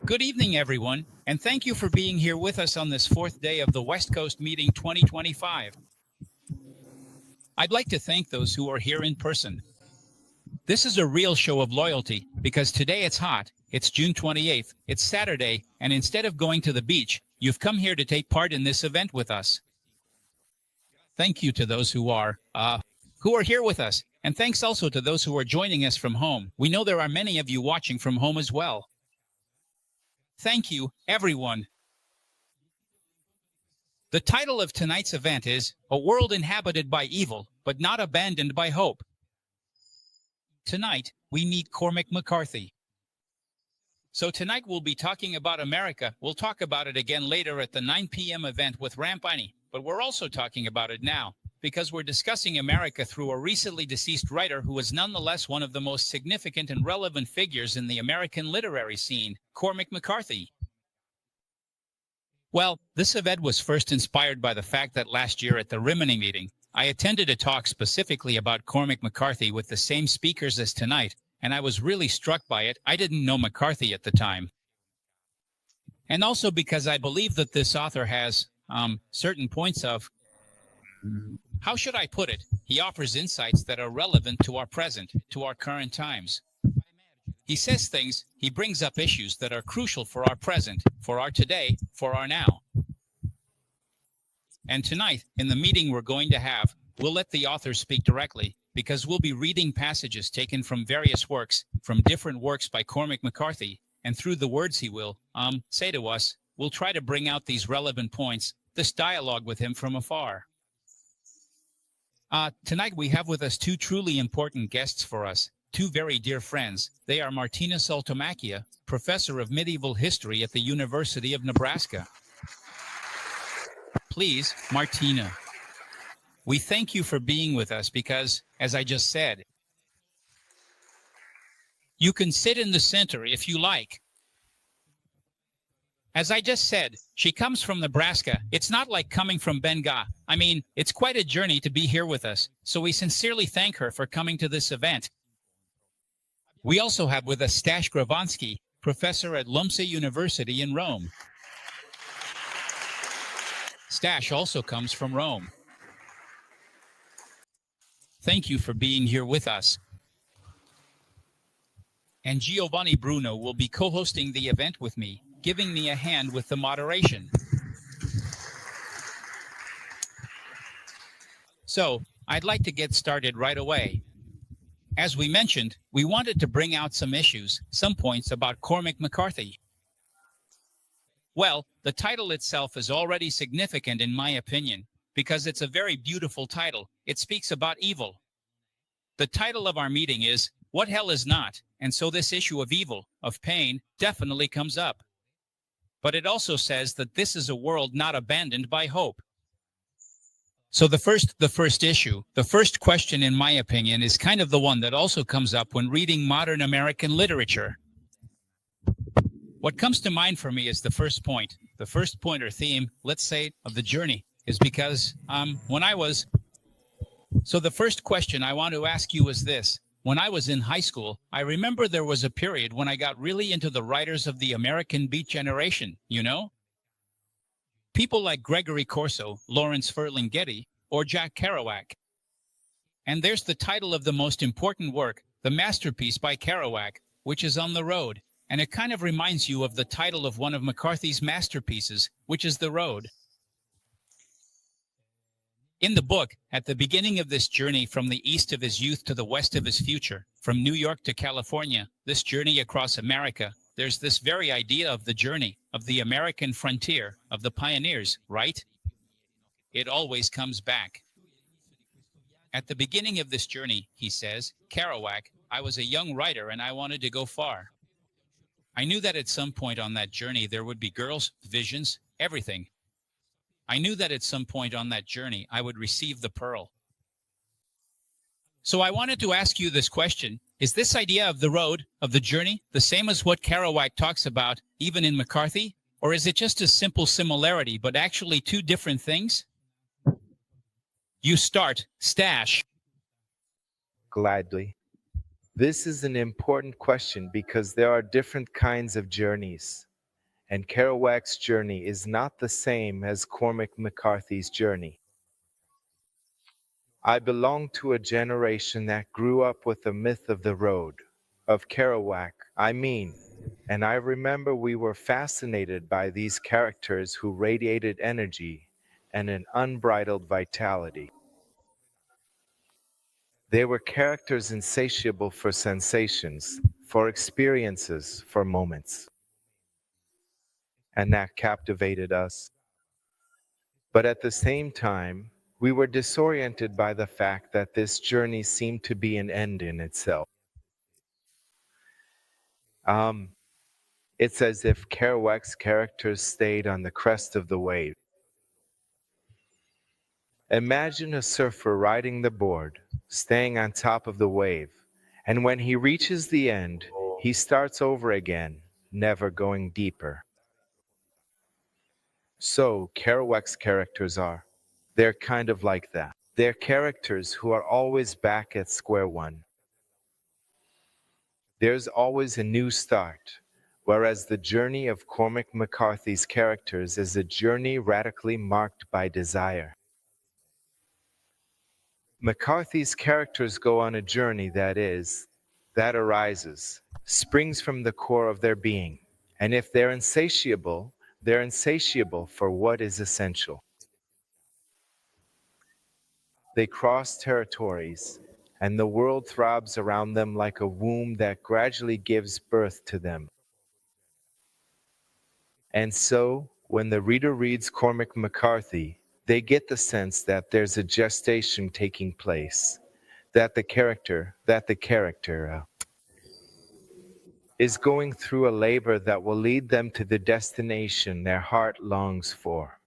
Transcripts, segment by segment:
Good evening, everyone, and thank you for being here with us on this fourth day of the West Coast Meeting 2025. I'd like to thank those who are here in person. This is a real show of loyalty because today it's hot, it's June 28th, it's Saturday, and instead of going to the beach, you've come here to take part in this event with us. Thank you to those who are here with us, and thanks also to those who are joining us from home. We know there are many of you watching from home as well. Thank you, everyone. The title of tonight's event is A World Inhabited by Evil, but Not Abandoned by Hope. Tonight, we meet Cormac McCarthy. So tonight we'll be talking about America. We'll talk about it again later at the 9 p.m. event with Rampani, but we're also talking about it now because we're discussing America through a recently deceased writer who is nonetheless one of the most significant and relevant figures in the American literary scene, Cormac McCarthy. Well, this event was first inspired by the fact that last year at the Rimini meeting, I attended a talk specifically about Cormac McCarthy with the same speakers as tonight, and I was really struck by it. I didn't know McCarthy at the time. And also because I believe that this author has certain points of, how should I put it? He offers insights that are relevant to our present, to our current times. He says things, he brings up issues that are crucial for our present, for our today, for our now. And tonight, in the meeting we're going to have, we'll let the author speak directly, because we'll be reading passages taken from various works, from different works by Cormac McCarthy, and through the words he will say to us, we'll try to bring out these relevant points, this dialogue with him from afar. Tonight we have with us two truly important guests for us, two very dear friends. They are Martina Saltamacchia, professor of medieval history at the University of Nebraska. Please, Martina. We thank you for being with us because, as I just said, you can sit in the center if you like. As I just said, she comes from Nebraska. It's not like coming from Benga. I mean, it's quite a journey to be here with us, so we sincerely thank her for coming to this event. We also have with us Stas Gawronski, professor at Lumsa University in Rome. Stas also comes from Rome. Thank you for being here with us. And Giovanni Bruno will be co-hosting the event with me, giving me a hand with the moderation. So, I'd like to get started right away. As we mentioned, we wanted to bring out some issues, some points about Cormac McCarthy. Well, the title itself is already significant in my opinion, because it's a very beautiful title. It speaks about evil. The title of our meeting is, What Hell Is Not? And so this issue of evil, of pain, definitely comes up. But it also says that this is a world not abandoned by hope. So the first issue, the first question in my opinion is kind of the one that also comes up when reading modern American literature. What comes to mind for me is the first point or theme, let's say, of the journey, is because so the first question I want to ask you is this. When I was in high school, I remember there was a period when I got really into the writers of the American Beat generation, you know? People like Gregory Corso, Lawrence Ferlinghetti, or Jack Kerouac. And there's the title of the most important work, the masterpiece by Kerouac, which is On the Road, and it kind of reminds you of the title of one of McCarthy's masterpieces, which is The Road. In the book, at the beginning of this journey from the east of his youth to the west of his future, from New York to California, this journey across America, there's this very idea of the journey, of the American frontier, of the pioneers, right? It always comes back. At the beginning of this journey, he says, Kerouac, I was a young writer and I wanted to go far. I knew that at some point on that journey there would be girls, visions, everything. I knew that at some point on that journey I would receive the pearl. So I wanted to ask you this question. Is this idea of the road, of the journey, the same as what Kerouac talks about, even in McCarthy? Or is it just a simple similarity, but actually two different things? You start, Stas. Gladly. This is an important question because there are different kinds of journeys. And Kerouac's journey is not the same as Cormac McCarthy's journey. I belong to a generation that grew up with the myth of the road, of Kerouac, I mean. And I remember we were fascinated by these characters who radiated energy and an unbridled vitality. They were characters insatiable for sensations, for experiences, for moments. And that captivated us. But at the same time, we were disoriented by the fact that this journey seemed to be an end in itself. Um, it's as if Kerouac's characters stayed on the crest of the wave. Imagine a surfer riding the board, staying on top of the wave, and when he reaches the end, he starts over again, never going deeper. So Kerouac's characters are. They're kind of like that. They're characters who are always back at square one. There's always a new start, whereas the journey of Cormac McCarthy's characters is a journey radically marked by desire. McCarthy's characters go on a journey that arises, springs from the core of their being, and if they're insatiable for what is essential. They cross territories, and the world throbs around them like a womb that gradually gives birth to them. And so, when the reader reads Cormac McCarthy, they get the sense that there's a gestation taking place, that the character is going through a labor that will lead them to the destination their heart longs for.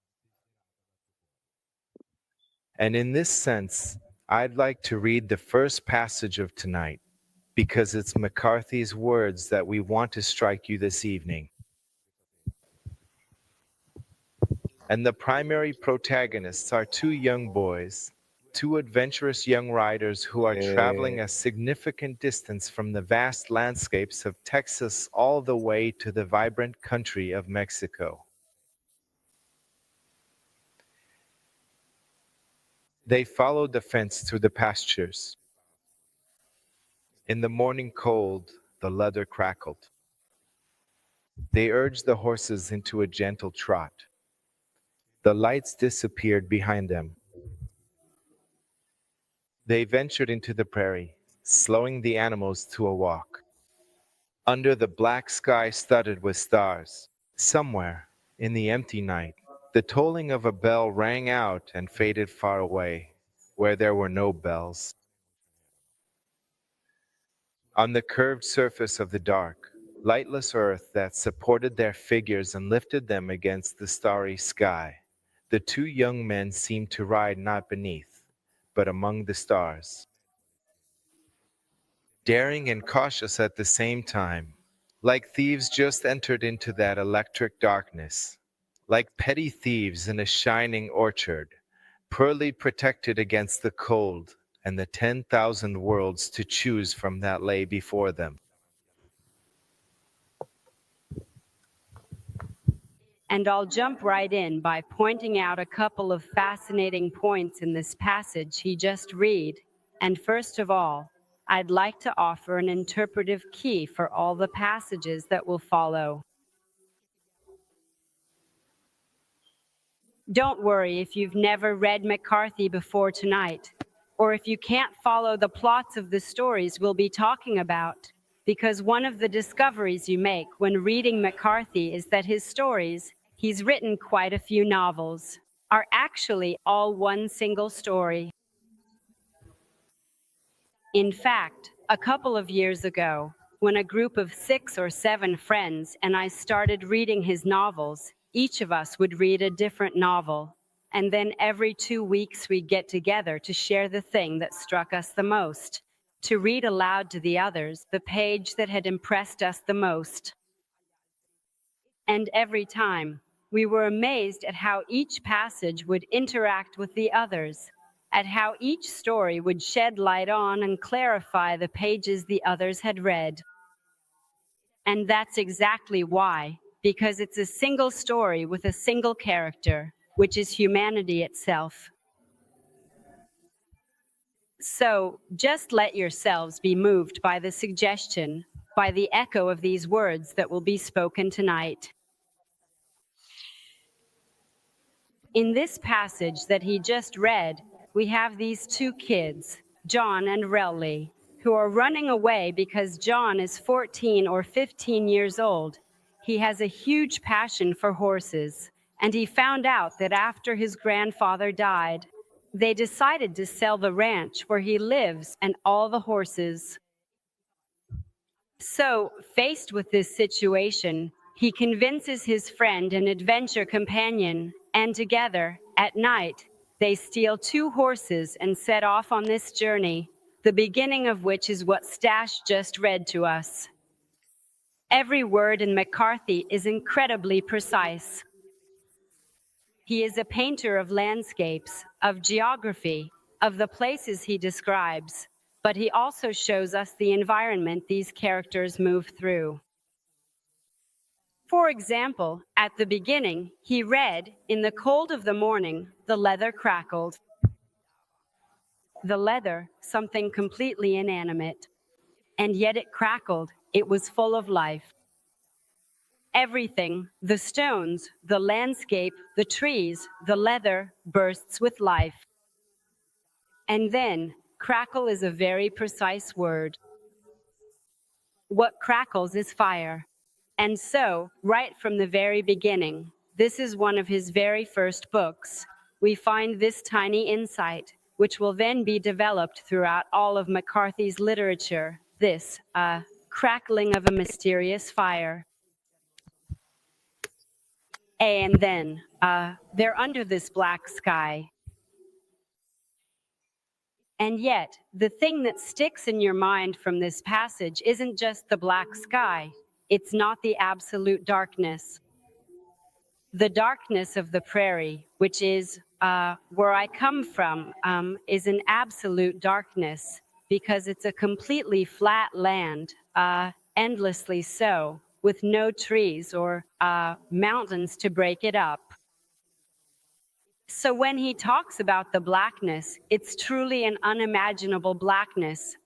And in this sense, I'd like to read the first passage of tonight, because it's McCarthy's words that we want to strike you this evening. And the primary protagonists are two young boys, two adventurous young riders who are traveling a significant distance from the vast landscapes of Texas all the way to the vibrant country of Mexico. They followed the fence through the pastures. In the morning cold, the leather crackled. They urged the horses into a gentle trot. The lights disappeared behind them. They ventured into the prairie, slowing the animals to a walk. Under the black sky studded with stars, somewhere in the empty night, the tolling of a bell rang out and faded far away, where there were no bells. On the curved surface of the dark, lightless earth that supported their figures and lifted them against the starry sky, the two young men seemed to ride not beneath, but among the stars. Daring and cautious at the same time, like thieves just entered into that electric darkness, like petty thieves in a shining orchard, pearly protected against the cold and the 10,000 worlds to choose from that lay before them. And I'll jump right in by pointing out a couple of fascinating points in this passage he just read. And first of all, I'd like to offer an interpretive key for all the passages that will follow. Don't worry if you've never read McCarthy before tonight, or if you can't follow the plots of the stories we'll be talking about, because one of the discoveries you make when reading McCarthy is that his stories, he's written quite a few novels, are actually all one single story. In fact, a couple of years ago, when a group of 6 or 7 friends and I started reading his novels, each of us would read a different novel. And then every 2 weeks we'd get together to share the thing that struck us the most, to read aloud to the others the page that had impressed us the most. And every time, we were amazed at how each passage would interact with the others, at how each story would shed light on and clarify the pages the others had read. And that's exactly why, because it's a single story with a single character, which is humanity itself. So, just let yourselves be moved by the suggestion, by the echo of these words that will be spoken tonight. In this passage that he just read, we have these two kids, John and Relly, who are running away because John is 14 or 15 years old. He has a huge passion for horses, and he found out that after his grandfather died, they decided to sell the ranch where he lives and all the horses. So, faced with this situation, he convinces his friend and adventure companion, and together, at night, they steal two horses and set off on this journey, the beginning of which is what Stas just read to us. Every word in McCarthy is incredibly precise. He is a painter of landscapes, of geography, of the places he describes, but he also shows us the environment these characters move through. For example, at the beginning, he read, "In the cold of the morning, the leather crackled." The leather, something completely inanimate. And yet it crackled, it was full of life. Everything, the stones, the landscape, the trees, the leather, bursts with life. And then, crackle is a very precise word. What crackles is fire. And so, right from the very beginning, this is one of his very first books, we find this tiny insight, which will then be developed throughout all of McCarthy's literature, this, crackling of a mysterious fire. And then, they're under this black sky. And yet, the thing that sticks in your mind from this passage isn't just the black sky. It's not the absolute darkness. The darkness of the prairie, which is where I come from, is an absolute darkness because it's a completely flat land, endlessly so, with no trees or mountains to break it up. So when he talks about the blackness, it's truly an unimaginable blackness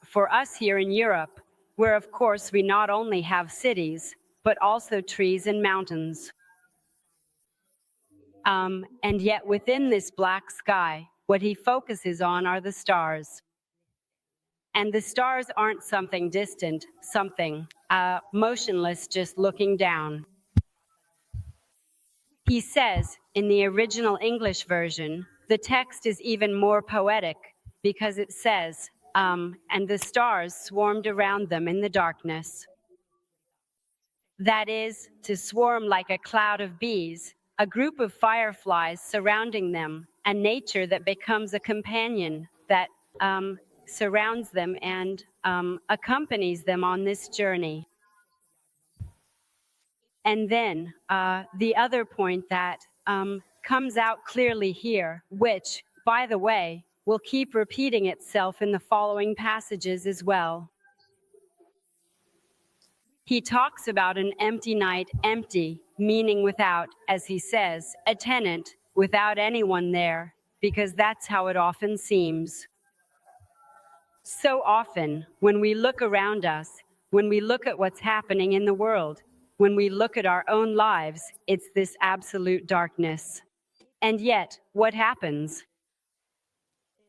for us here in Europe, where of course we not only have cities, but also trees and mountains. And yet within this black sky, what he focuses on are the stars. And the stars aren't something distant, something motionless, just looking down. He says, in the original English version, the text is even more poetic because it says, and the stars swarmed around them in the darkness. That is, to swarm like a cloud of bees, a group of fireflies surrounding them, a nature that becomes a companion that surrounds them and accompanies them on this journey. And then the other point that comes out clearly here, which, by the way, will keep repeating itself in the following passages as well. He talks about an empty night, empty, meaning without, as he says, a tenant, without anyone there, because that's how it often seems. So often, when we look around us, when we look at what's happening in the world, when we look at our own lives, it's this absolute darkness. And yet, what happens?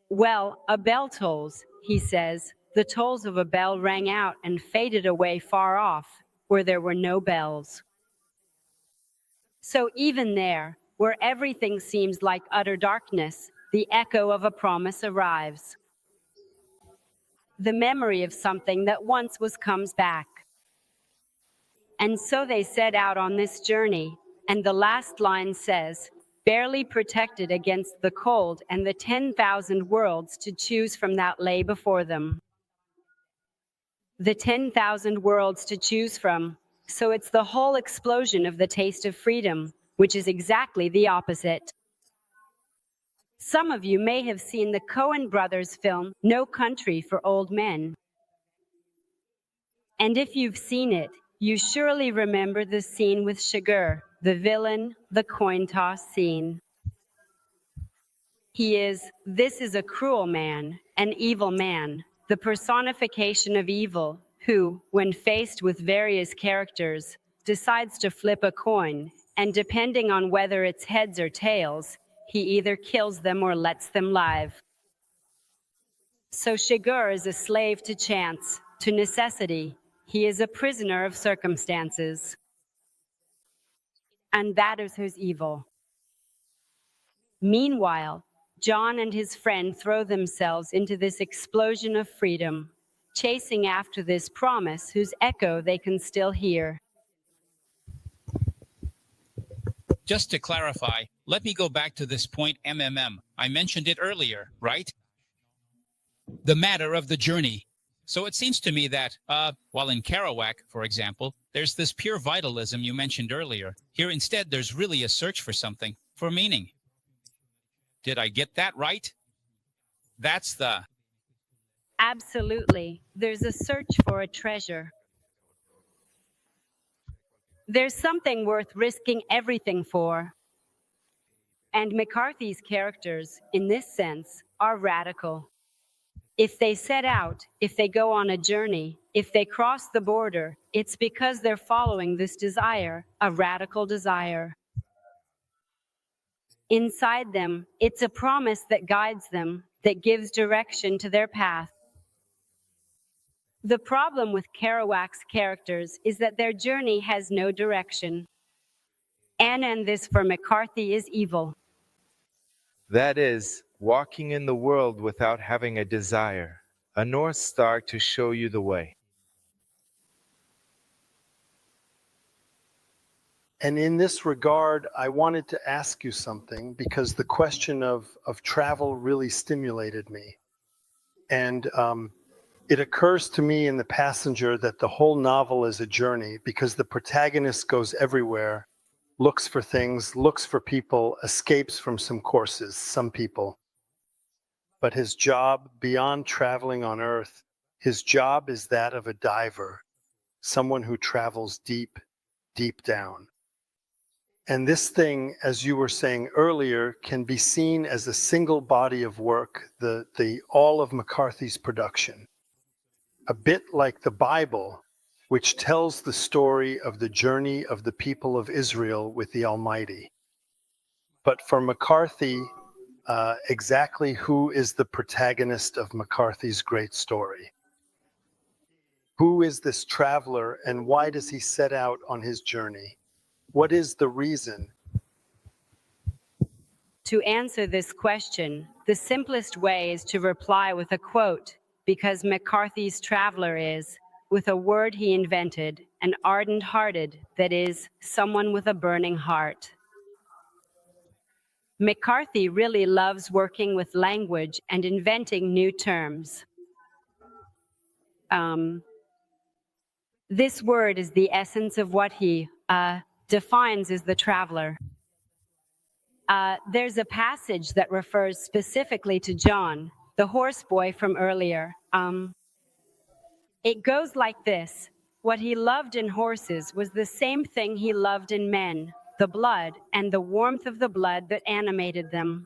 Well, a bell tolls, he says. The tolls of a bell rang out and faded away far off, where there were no bells. So even there, where everything seems like utter darkness, the echo of a promise arrives. The memory of something that once was comes back. And so they set out on this journey, and the last line says, barely protected against the cold and the 10,000 worlds to choose from that lay before them. The 10,000 worlds to choose from. So it's the whole explosion of the taste of freedom, which is exactly the opposite. Some of you may have seen the Coen brothers film, No Country for Old Men. And if you've seen it, You surely remember the scene with Shigur, the villain, the coin toss scene. This is a cruel man, an evil man, the personification of evil, who, when faced with various characters, decides to flip a coin, and depending on whether it's heads or tails, he either kills them or lets them live. So Shigur is a slave to chance, to necessity. He is a prisoner of circumstances. And that is his evil. Meanwhile, John and his friend throw themselves into this explosion of freedom, chasing after this promise whose echo they can still hear. Just to clarify, let me go back to this point I mentioned it earlier, right? The matter of the journey. So it seems to me that, while in Kerouac, for example, there's this pure vitalism you mentioned earlier, here instead there's really a search for something, for meaning. Did I get that right? That's the... Absolutely. There's a search for a treasure. There's something worth risking everything for. And McCarthy's characters, in this sense, are radical. If they set out, if they go on a journey, if they cross the border, it's because they're following this desire, a radical desire. Inside them, it's a promise that guides them, that gives direction to their path. The problem with Kerouac's characters is that their journey has no direction. And this for McCarthy is evil. That is, walking in the world without having a desire, a North Star to show you the way. And in this regard, I wanted to ask you something because the question of travel really stimulated me. And it occurs to me in The Passenger that the whole novel is a journey because the protagonist goes everywhere, looks for things, looks for people, escapes from some courses, some people. But his job, beyond traveling on Earth, his job is that of a diver, someone who travels deep, deep down. And this thing, as you were saying earlier, can be seen as a single body of work, the all of McCarthy's production. A bit like the Bible, which tells the story of the journey of the people of Israel with the Almighty. But for McCarthy, exactly who is the protagonist of McCarthy's great story? Who is this traveler and why does he set out on his journey? What is the reason? To answer this question, the simplest way is to reply with a quote, because McCarthy's traveler is, with a word he invented, an ardent-hearted, that is, someone with a burning heart. McCarthy really loves working with language and inventing new terms. This word is the essence of what he defines as the traveler. There's a passage that refers specifically to John, the horseboy from earlier. It goes like this. What he loved in horses was the same thing he loved in men, the blood and the warmth of the blood that animated them.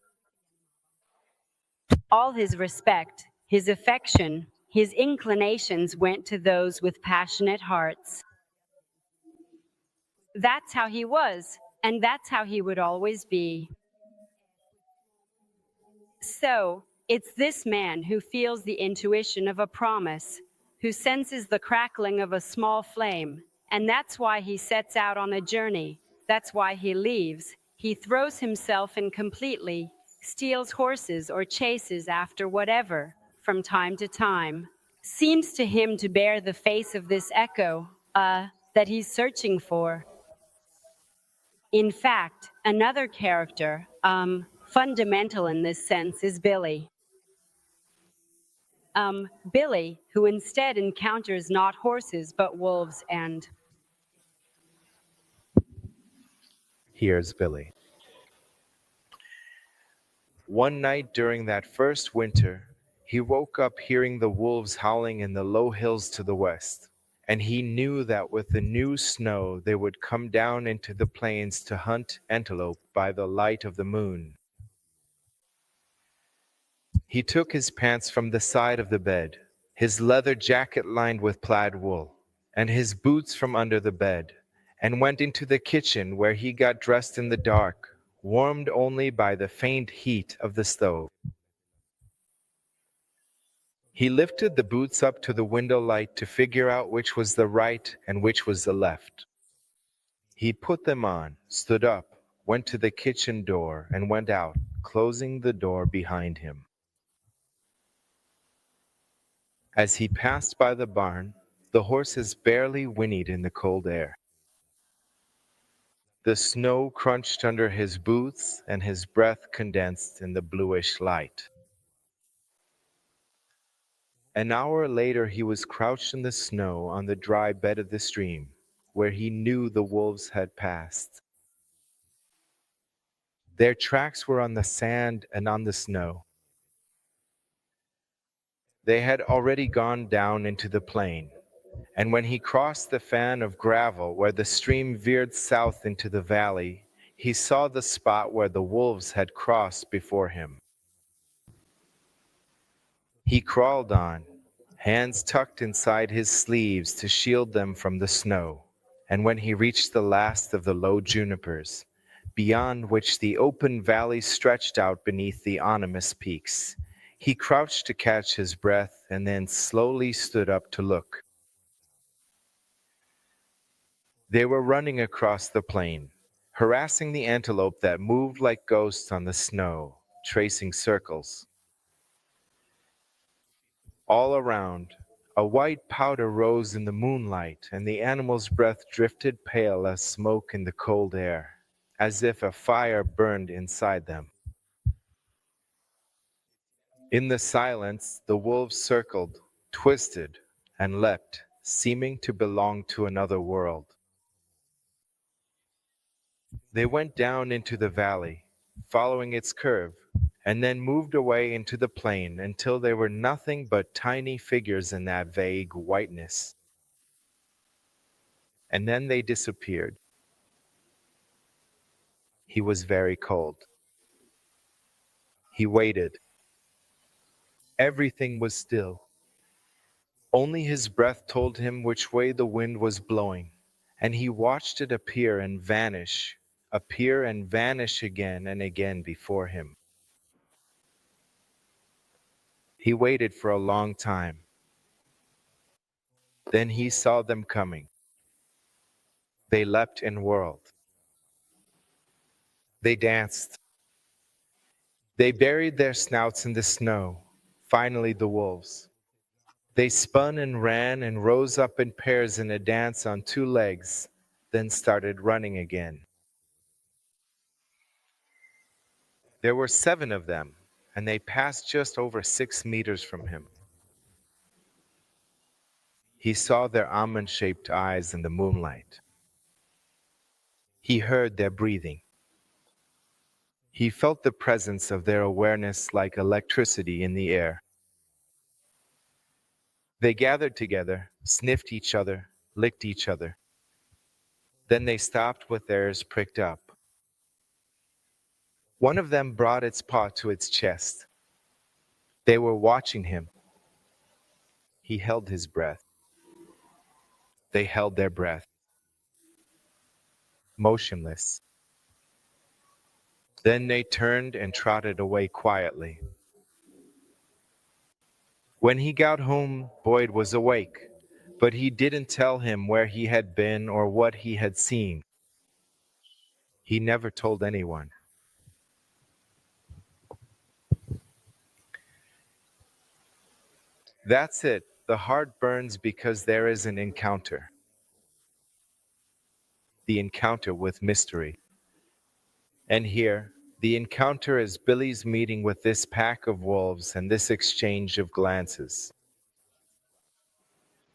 All his respect, his affection, his inclinations went to those with passionate hearts. That's how he was, and that's how he would always be. So, it's this man who feels the intuition of a promise, who senses the crackling of a small flame, and that's why he sets out on a journey. That's why he leaves. He throws himself in completely, steals horses or chases after whatever, from time to time. Seems to him to bear the face of this echo, that he's searching for. In fact, another character, fundamental in this sense, is Billy. Billy, who instead encounters not horses but wolves and... Here's Billy. One night during that first winter, he woke up hearing the wolves howling in the low hills to the west, and he knew that with the new snow they would come down into the plains to hunt antelope by the light of the moon. He took his pants from the side of the bed, his leather jacket lined with plaid wool, and his boots from under the bed, and went into the kitchen where he got dressed in the dark, warmed only by the faint heat of the stove. He lifted the boots up to the window light to figure out which was the right and which was the left. He put them on, stood up, went to the kitchen door, and went out, closing the door behind him. As he passed by the barn, the horses barely whinnied in the cold air. The snow crunched under his boots, and his breath condensed in the bluish light. An hour later he was crouched in the snow on the dry bed of the stream, where he knew the wolves had passed. Their tracks were on the sand and on the snow. They had already gone down into the plain, and when he crossed the fan of gravel where the stream veered south into the valley, he saw the spot where the wolves had crossed before him. He crawled on, hands tucked inside his sleeves to shield them from the snow, and when he reached the last of the low junipers, beyond which the open valley stretched out beneath the ominous peaks, he crouched to catch his breath and then slowly stood up to look. They were running across the plain, harassing the antelope that moved like ghosts on the snow, tracing circles. All around, a white powder rose in the moonlight, and the animal's breath drifted pale as smoke in the cold air, as if a fire burned inside them. In the silence, the wolves circled, twisted, and leapt, seeming to belong to another world. They went down into the valley, following its curve, and then moved away into the plain until they were nothing but tiny figures in that vague whiteness. And then they disappeared. He was very cold. He waited. Everything was still. Only his breath told him which way the wind was blowing, and he watched it appear and vanish again and again before him. He waited for a long time. Then he saw them coming. They leapt and whirled. They danced. They buried their snouts in the snow, finally the wolves. They spun and ran and rose up in pairs in a dance on two legs, then started running again. There were 7 of them, and they passed just over 6 meters from him. He saw their almond-shaped eyes in the moonlight. He heard their breathing. He felt the presence of their awareness like electricity in the air. They gathered together, sniffed each other, licked each other. Then they stopped with theirs pricked up. One of them brought its paw to its chest. They were watching him. He held his breath. They held their breath, motionless. Then they turned and trotted away quietly. When he got home, Boyd was awake, but he didn't tell him where he had been or what he had seen. He never told anyone. That's it. The heart burns because there is an encounter. The encounter with mystery. And here, the encounter is Billy's meeting with this pack of wolves and this exchange of glances.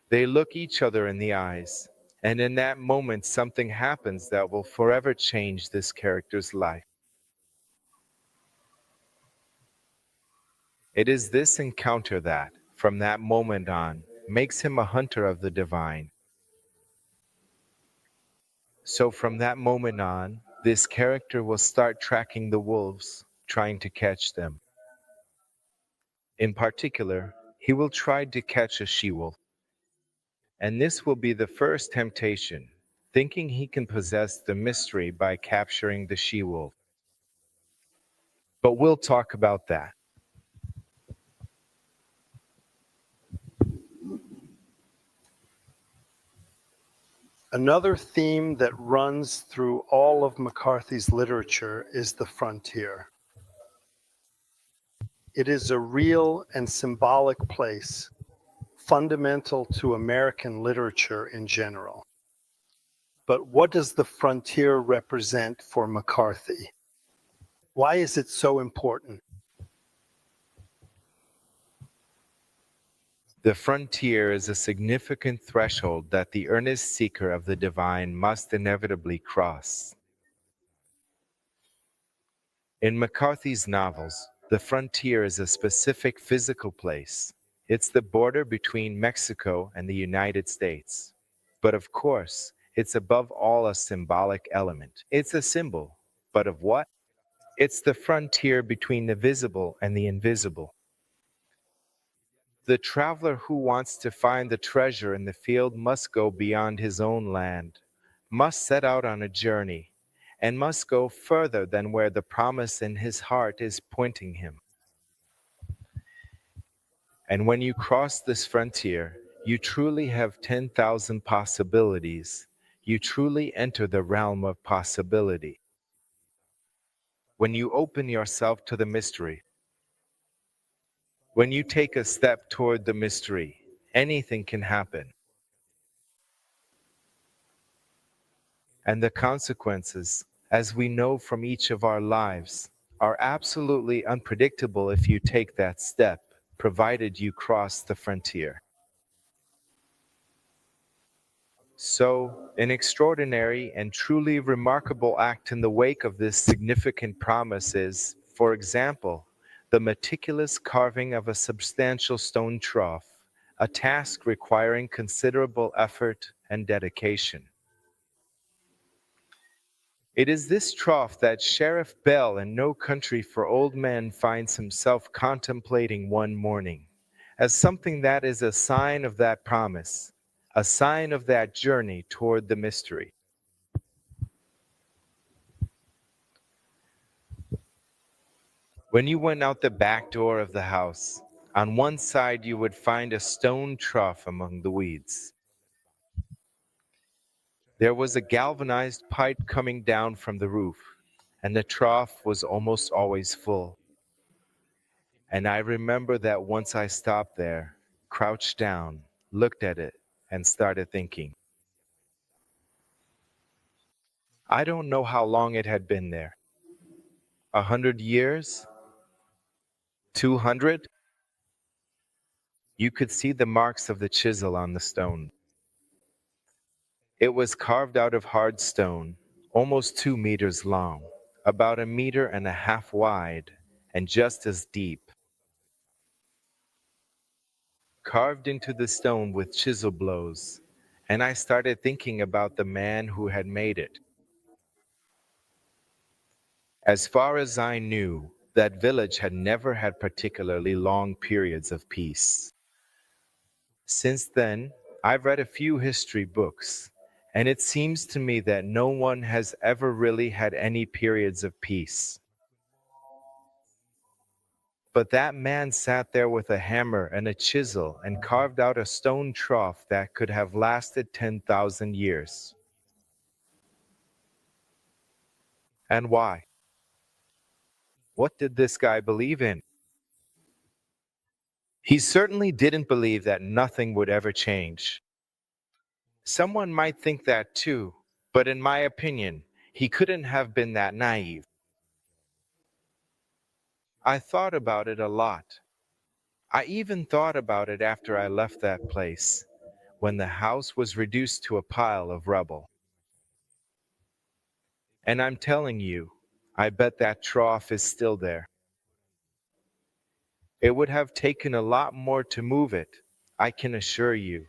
They look each other in the eyes, and in that moment something happens that will forever change this character's life. It is this encounter that, from that moment on, makes him a hunter of the divine, So from that moment on, this character will start tracking the wolves, trying to catch them. In particular, he will try to catch a she-wolf. And this will be the first temptation, thinking he can possess the mystery by capturing the she-wolf. But we'll talk about that. Another theme that runs through all of McCarthy's literature is the frontier. It is a real and symbolic place, fundamental to American literature in general. But what does the frontier represent for McCarthy? Why is it so important? The frontier is a significant threshold that the earnest seeker of the divine must inevitably cross. In McCarthy's novels, the frontier is a specific physical place. It's the border between Mexico and the United States. But of course, it's above all a symbolic element. It's a symbol. But of what? It's the frontier between the visible and the invisible. The traveler who wants to find the treasure in the field must go beyond his own land, must set out on a journey, and must go further than where the promise in his heart is pointing him. And when you cross this frontier, you truly have 10,000 possibilities. You truly enter the realm of possibility. When you open yourself to the mystery, when you take a step toward the mystery, anything can happen. And the consequences, as we know from each of our lives, are absolutely unpredictable if you take that step, provided you cross the frontier. So, an extraordinary and truly remarkable act in the wake of this significant promise is, for example, the meticulous carving of a substantial stone trough, a task requiring considerable effort and dedication. It is this trough that Sheriff Bell in No Country for Old Men finds himself contemplating one morning, as something that is a sign of that promise, a sign of that journey toward the mystery. When you went out the back door of the house, on one side you would find a stone trough among the weeds. There was a galvanized pipe coming down from the roof, and the trough was almost always full. And I remember that once I stopped there, crouched down, looked at it, and started thinking. I don't know how long it had been there. 100 years? 200? You could see the marks of the chisel on the stone. It was carved out of hard stone, almost 2 meters long, about 1.5 meters wide, and just as deep. Carved into the stone with chisel blows, and I started thinking about the man who had made it. As far as I knew, that village had never had particularly long periods of peace. Since then, I've read a few history books, and it seems to me that no one has ever really had any periods of peace. But that man sat there with a hammer and a chisel and carved out a stone trough that could have lasted 10,000 years. And why? What did this guy believe in? He certainly didn't believe that nothing would ever change. Someone might think that too, but in my opinion, he couldn't have been that naive. I thought about it a lot. I even thought about it after I left that place, when the house was reduced to a pile of rubble. And I'm telling you, I bet that trough is still there. It would have taken a lot more to move it, I can assure you.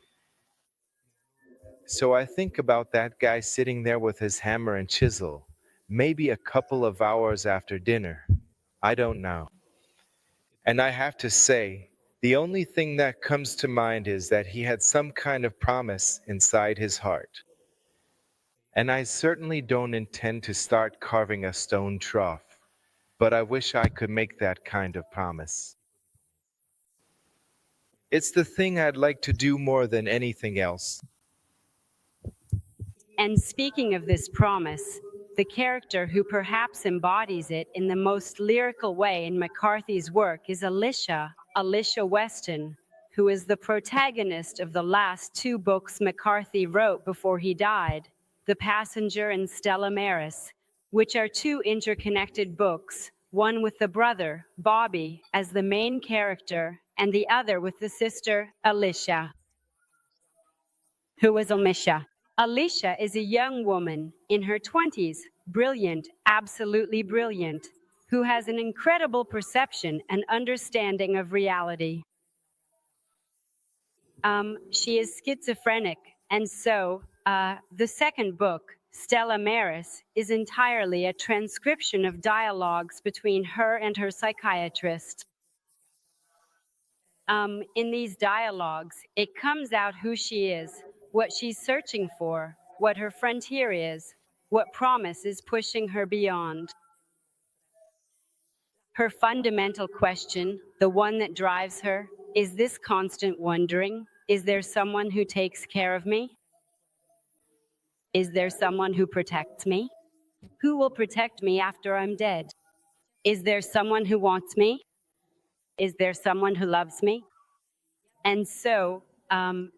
So I think about that guy sitting there with his hammer and chisel, maybe a couple of hours after dinner. I don't know. And I have to say, the only thing that comes to mind is that he had some kind of promise inside his heart. And I certainly don't intend to start carving a stone trough, but I wish I could make that kind of promise. It's the thing I'd like to do more than anything else. And speaking of this promise, the character who perhaps embodies it in the most lyrical way in McCarthy's work is Alicia Weston, who is the protagonist of the last two books McCarthy wrote before he died, The Passenger and Stella Maris, which are two interconnected books, one with the brother, Bobby, as the main character, and the other with the sister, Alicia. Who is Alicia? Alicia is a young woman in her 20s, brilliant, absolutely brilliant, who has an incredible perception and understanding of reality. She is schizophrenic, and so the second book, Stella Maris, is entirely a transcription of dialogues between her and her psychiatrist. In these dialogues, it comes out who she is, what she's searching for, what her frontier is, what promise is pushing her beyond. Her fundamental question, the one that drives her, is this constant wondering, is there someone who takes care of me? Is there someone who protects me? Who will protect me after I'm dead? Is there someone who wants me? Is there someone who loves me? And so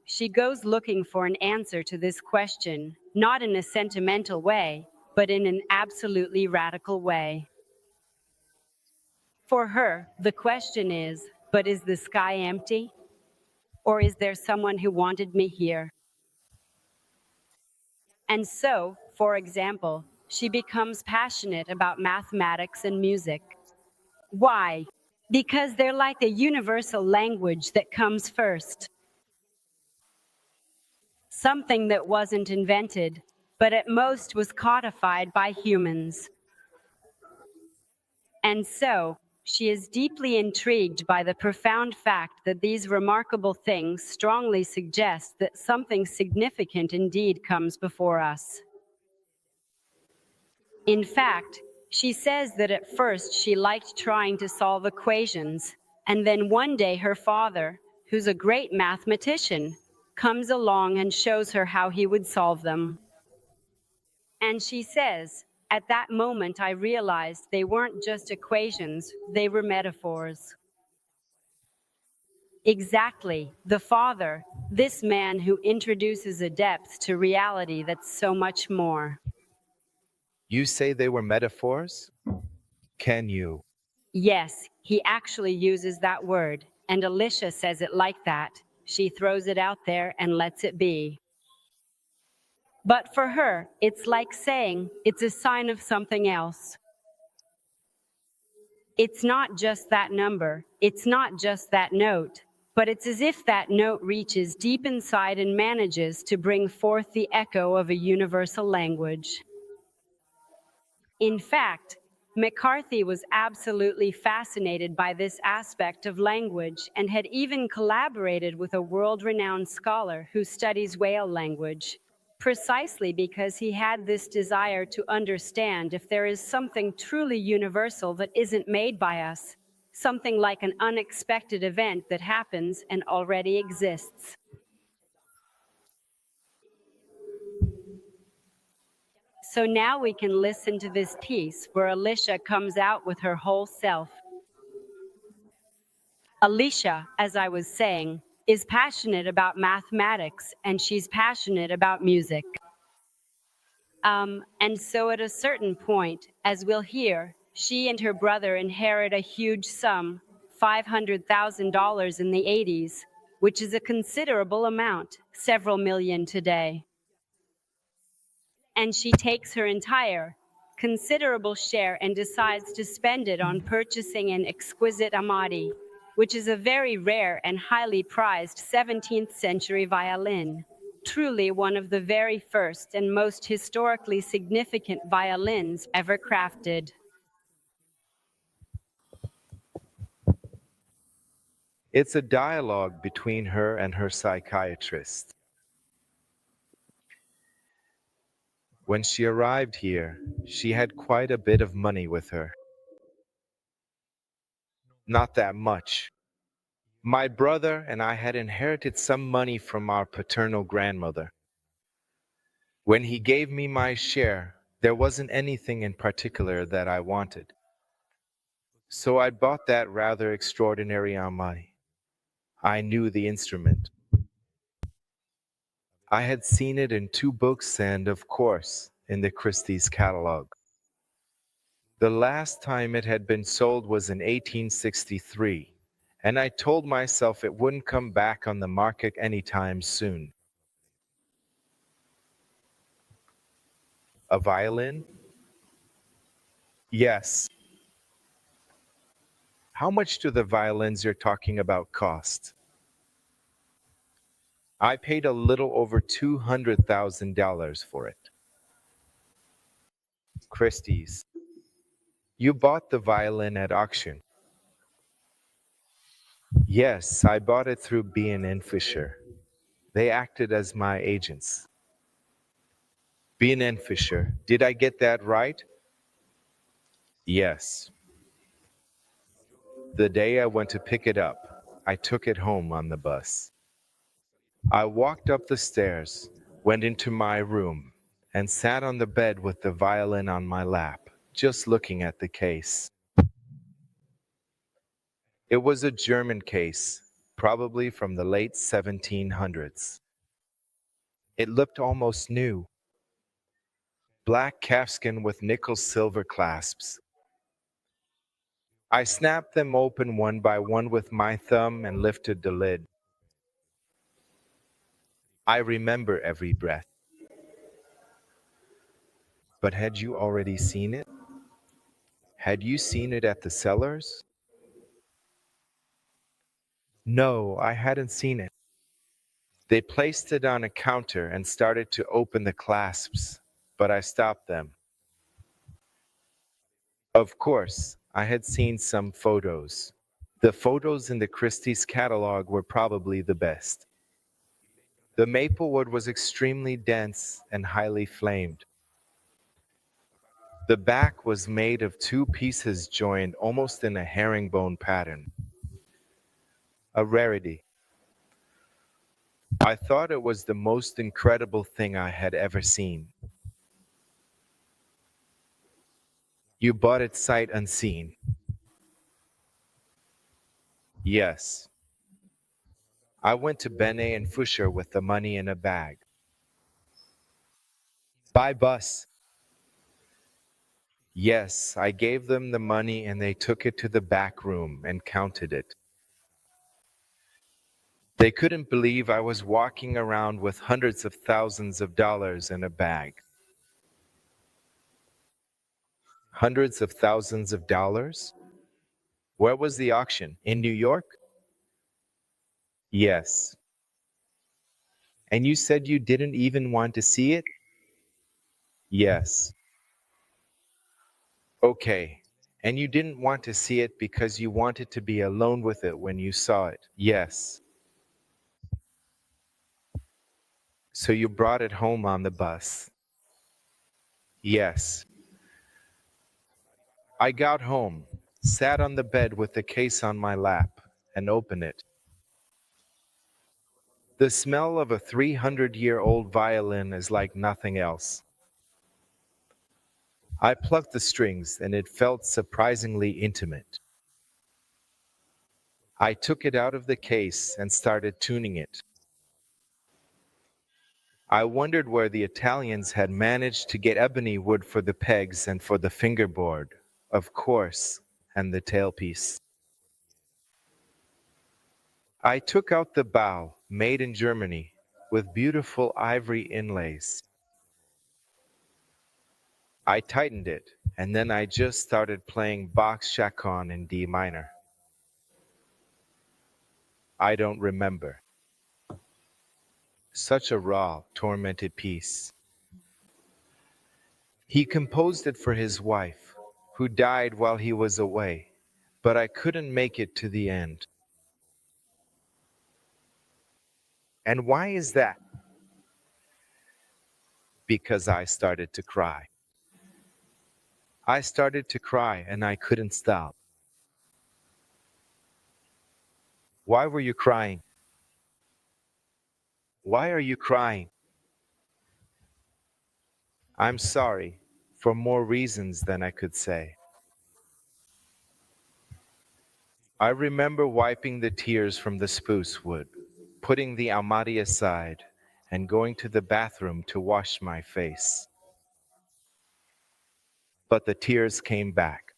she goes looking for an answer to this question, not in a sentimental way, but in an absolutely radical way. For her, the question is, but is the sky empty? Or is there someone who wanted me here? And so, for example, she becomes passionate about mathematics and music. Why? Because they're like a universal language that comes first. Something that wasn't invented, but at most was codified by humans. And so, she is deeply intrigued by the profound fact that these remarkable things strongly suggest that something significant indeed comes before us. In fact, she says that at first she liked trying to solve equations, and then one day her father, who's a great mathematician, comes along and shows her how he would solve them. And she says, at that moment I realized they weren't just equations, they were metaphors. Exactly, the father, this man who introduces a depth to reality that's so much more. You say they were metaphors? Can you? Yes, he actually uses that word, and Alicia says it like that. She throws it out there and lets it be. But for her, it's like saying it's a sign of something else. It's not just that number, it's not just that note, but it's as if that note reaches deep inside and manages to bring forth the echo of a universal language. In fact, McCarthy was absolutely fascinated by this aspect of language and had even collaborated with a world-renowned scholar who studies whale language, precisely because he had this desire to understand if there is something truly universal that isn't made by us, something like an unexpected event that happens and already exists. So now we can listen to this piece where Alicia comes out with her whole self. Alicia, as I was saying, is passionate about mathematics and she's passionate about music. And so at a certain point, as we'll hear, she and her brother inherit a huge sum, $500,000 in the 80s, which is a considerable amount, several million today. And she takes her entire, considerable share and decides to spend it on purchasing an exquisite Amati, which is a very rare and highly prized 17th century violin. Truly one of the very first and most historically significant violins ever crafted. It's a dialogue between her and her psychiatrist. When she arrived here, she had quite a bit of money with her. Not that much. My brother and I had inherited some money from our paternal grandmother. When he gave me my share, there wasn't anything in particular that I wanted. So I bought that rather extraordinary armani. I knew the instrument. I had seen it in 2 books and, of course, in the Christie's catalog. The last time it had been sold was in 1863, and I told myself it wouldn't come back on the market anytime soon. A violin? Yes. How much do the violins you're talking about cost? I paid a little over $200,000 for it. Christie's. You bought the violin at auction. Yes, I bought it through B&N Fisher. They acted as my agents. B&N Fisher. Did I get that right? Yes. The day I went to pick it up, I took it home on the bus. I walked up the stairs, went into my room, and sat on the bed with the violin on my lap, just looking at the case. It was a German case, probably from the late 1700s. It looked almost new. Black calfskin with nickel silver clasps. I snapped them open one by one with my thumb and lifted the lid. I remember every breath. But had you already seen it? Had you seen it at the Cellars? No, I hadn't seen it. They placed it on a counter and started to open the clasps, but I stopped them. Of course, I had seen some photos. The photos in the Christie's catalog were probably the best. The maple wood was extremely dense and highly flamed. The back was made of 2 pieces joined almost in a herringbone pattern. A rarity. I thought it was the most incredible thing I had ever seen. You bought it sight unseen. Yes. I went to Benet and Fuscher with the money in a bag. By bus. Yes, I gave them the money and they took it to the back room and counted it. They couldn't believe I was walking around with hundreds of thousands of dollars in a bag. Hundreds of thousands of dollars? Where was the auction? In New York? Yes. And you said you didn't even want to see it? Yes. Okay. And you didn't want to see it because you wanted to be alone with it when you saw it? Yes. So you brought it home on the bus? Yes. I got home, sat on the bed with the case on my lap, and opened it. The smell of a 300-year-old violin is like nothing else. I plucked the strings and it felt surprisingly intimate. I took it out of the case and started tuning it. I wondered where the Italians had managed to get ebony wood for the pegs and for the fingerboard, of course, and the tailpiece. I took out the bow, made in Germany, with beautiful ivory inlays. I tightened it, and then I just started playing Bach's Chaconne in D minor. I don't remember. Such a raw, tormented piece. He composed it for his wife, who died while he was away, but I couldn't make it to the end. And why is that? Because I started to cry. I started to cry and I couldn't stop. Why were you crying? Why are you crying? I'm sorry, for more reasons than I could say. I remember wiping the tears from the spruce wood, putting the almaty aside, and going to the bathroom to wash my face. But the tears came back.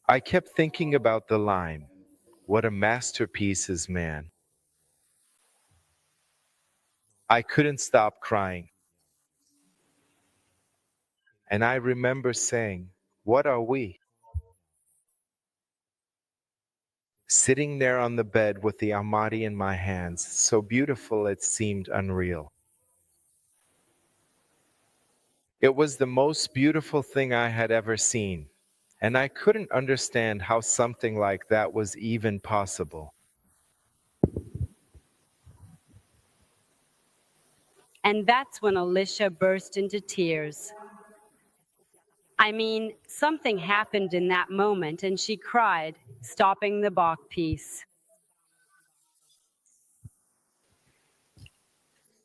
I kept thinking about the line, what a masterpiece is man. I couldn't stop crying. And I remember saying, what are we? Sitting there on the bed with the almaty in my hands, so beautiful it seemed unreal. It was the most beautiful thing I had ever seen, and I couldn't understand how something like that was even possible. And that's when Alicia burst into tears. I mean, something happened in that moment and she cried, stopping the Bach piece.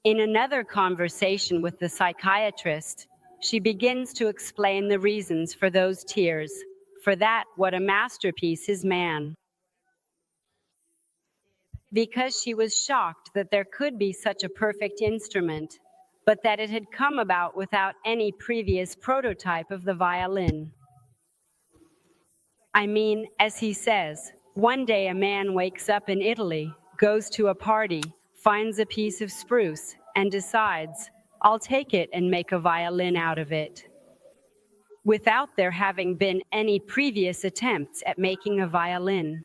In another conversation with the psychiatrist, she begins to explain the reasons for those tears. For that, what a masterpiece is man. Because she was shocked that there could be such a perfect instrument, but that it had come about without any previous prototype of the violin. I mean, as he says, one day a man wakes up in Italy, goes to a party, finds a piece of spruce, and decides, I'll take it and make a violin out of it, without there having been any previous attempts at making a violin.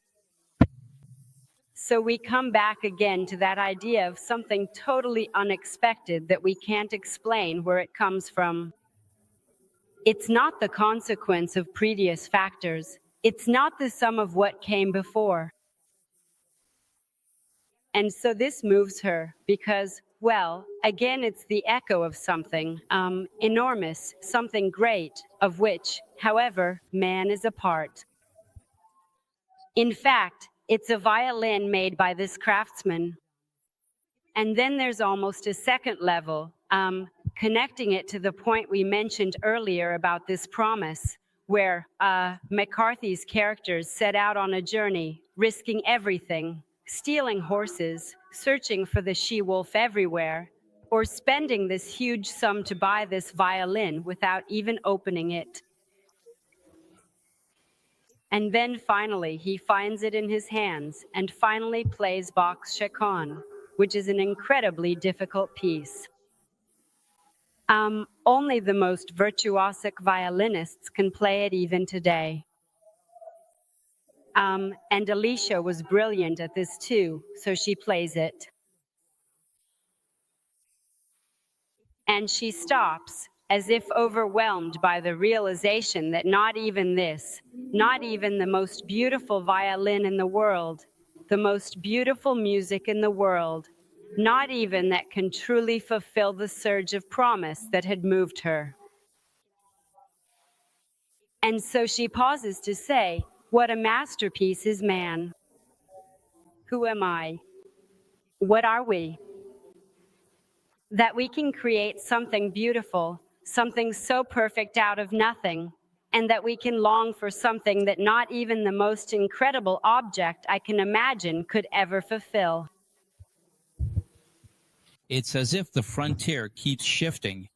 So we come back again to that idea of something totally unexpected that we can't explain where it comes from. It's not the consequence of previous factors. It's not the sum of what came before. And so this moves her because, well, again, it's the echo of something enormous, something great, of which, however, man is a part. In fact, it's a violin made by this craftsman. And then there's almost a second level, connecting it to the point we mentioned earlier about this promise, where McCarthy's characters set out on a journey, risking everything, stealing horses, searching for the she-wolf everywhere, or spending this huge sum to buy this violin without even opening it. And then finally, he finds it in his hands and finally plays Bach's Chaconne, which is an incredibly difficult piece. Only the most virtuosic violinists can play it even today. And Alicia was brilliant at this too, so she plays it. And she stops, as if overwhelmed by the realization that not even this, not even the most beautiful violin in the world, the most beautiful music in the world, not even that can truly fulfill the surge of promise that had moved her. And so she pauses to say, what a masterpiece is man. Who am I? What are we? That we can create something beautiful, something so perfect out of nothing, and that we can long for something that not even the most incredible object I can imagine could ever fulfill. It's as if the frontier keeps shifting.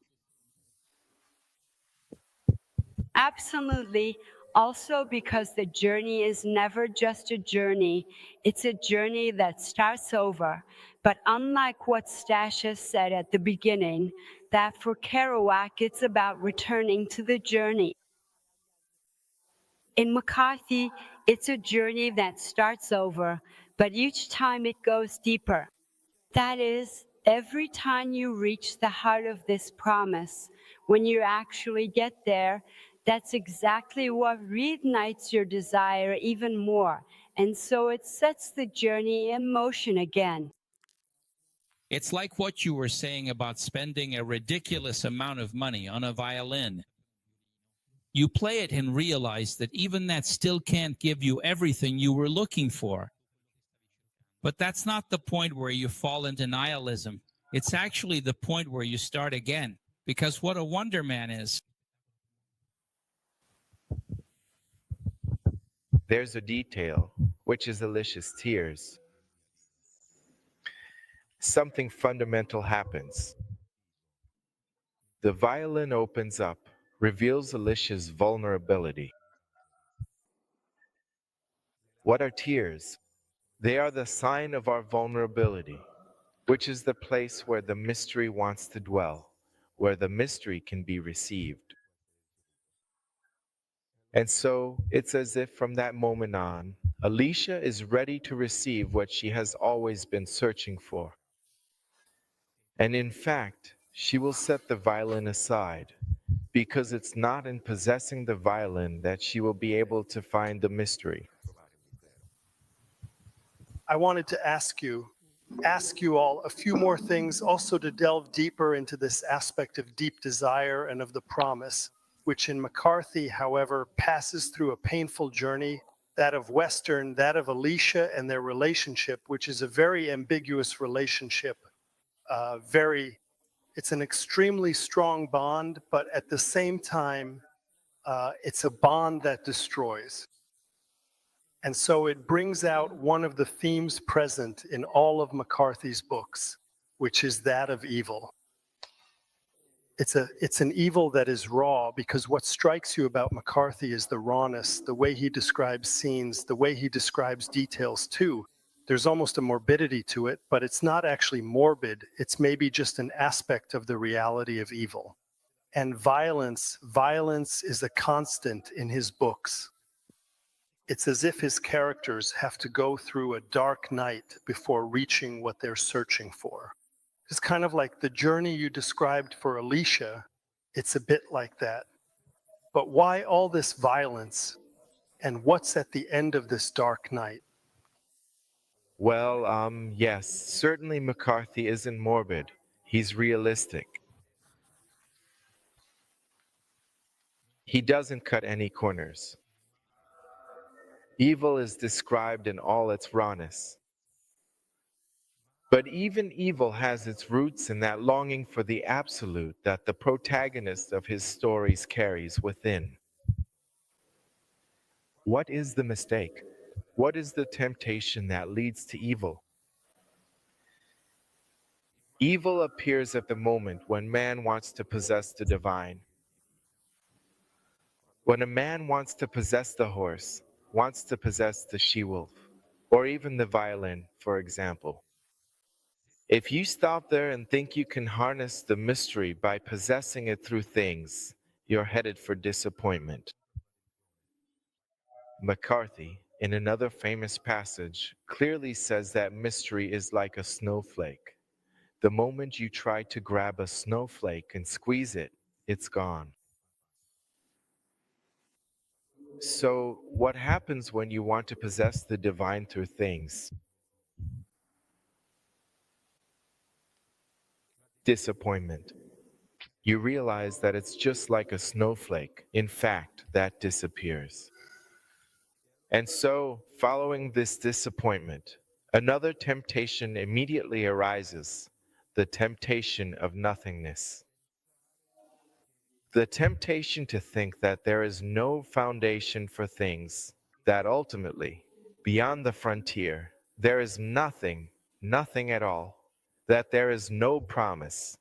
Absolutely. Also, because the journey is never just a journey, it's a journey that starts over. But unlike what Stas said at the beginning, that for Kerouac, it's about returning to the journey. In McCarthy, it's a journey that starts over, but each time it goes deeper. That is, every time you reach the heart of this promise, when you actually get there, that's exactly what reignites your desire even more. And so it sets the journey in motion again. It's like what you were saying about spending a ridiculous amount of money on a violin. You play it and realize that even that still can't give you everything you were looking for. But that's not the point where you fall into nihilism. It's actually the point where you start again. Because what a wonder man is. There's a detail, which is Alicia's tears. Something fundamental happens. The violin opens up, reveals Alicia's vulnerability. What are tears? They are the sign of our vulnerability, which is the place where the mystery wants to dwell, where the mystery can be received. And so it's as if from that moment on, Alicia is ready to receive what she has always been searching for. And in fact, she will set the violin aside, because it's not in possessing the violin that she will be able to find the mystery. I wanted to ask you all a few more things, also to delve deeper into this aspect of deep desire and of the promise, which in McCarthy, however, passes through a painful journey, that of Western, that of Alicia and their relationship, which is a very ambiguous relationship. It's an extremely strong bond, but at the same time, it's a bond that destroys. And so it brings out one of the themes present in all of McCarthy's books, which is that of evil. It's an evil that is raw, because what strikes you about McCarthy is the rawness, the way he describes scenes, the way he describes details too. There's almost a morbidity to it, but it's not actually morbid. It's maybe just an aspect of the reality of evil. And violence is a constant in his books. It's as if his characters have to go through a dark night before reaching what they're searching for. It's kind of like the journey you described for Alicia. It's a bit like that. But why all this violence? And what's at the end of this dark night? Well, yes, certainly McCarthy isn't morbid. He's realistic. He doesn't cut any corners. Evil is described in all its rawness. But even evil has its roots in that longing for the absolute that the protagonist of his stories carries within. What is the mistake? What is the temptation that leads to evil? Evil appears at the moment when man wants to possess the divine. When a man wants to possess the horse, wants to possess the she-wolf, or even the violin, for example. If you stop there and think you can harness the mystery by possessing it through things, you're headed for disappointment. McCarthy, in another famous passage, clearly says that mystery is like a snowflake. The moment you try to grab a snowflake and squeeze it, it's gone. So, what happens when you want to possess the divine through things? Disappointment. You realize that it's just like a snowflake. In fact, that disappears. And so, following this disappointment, another temptation immediately arises, the temptation of nothingness. The temptation to think that there is no foundation for things, that ultimately, beyond the frontier, there is nothing, nothing at all, that there is no promise,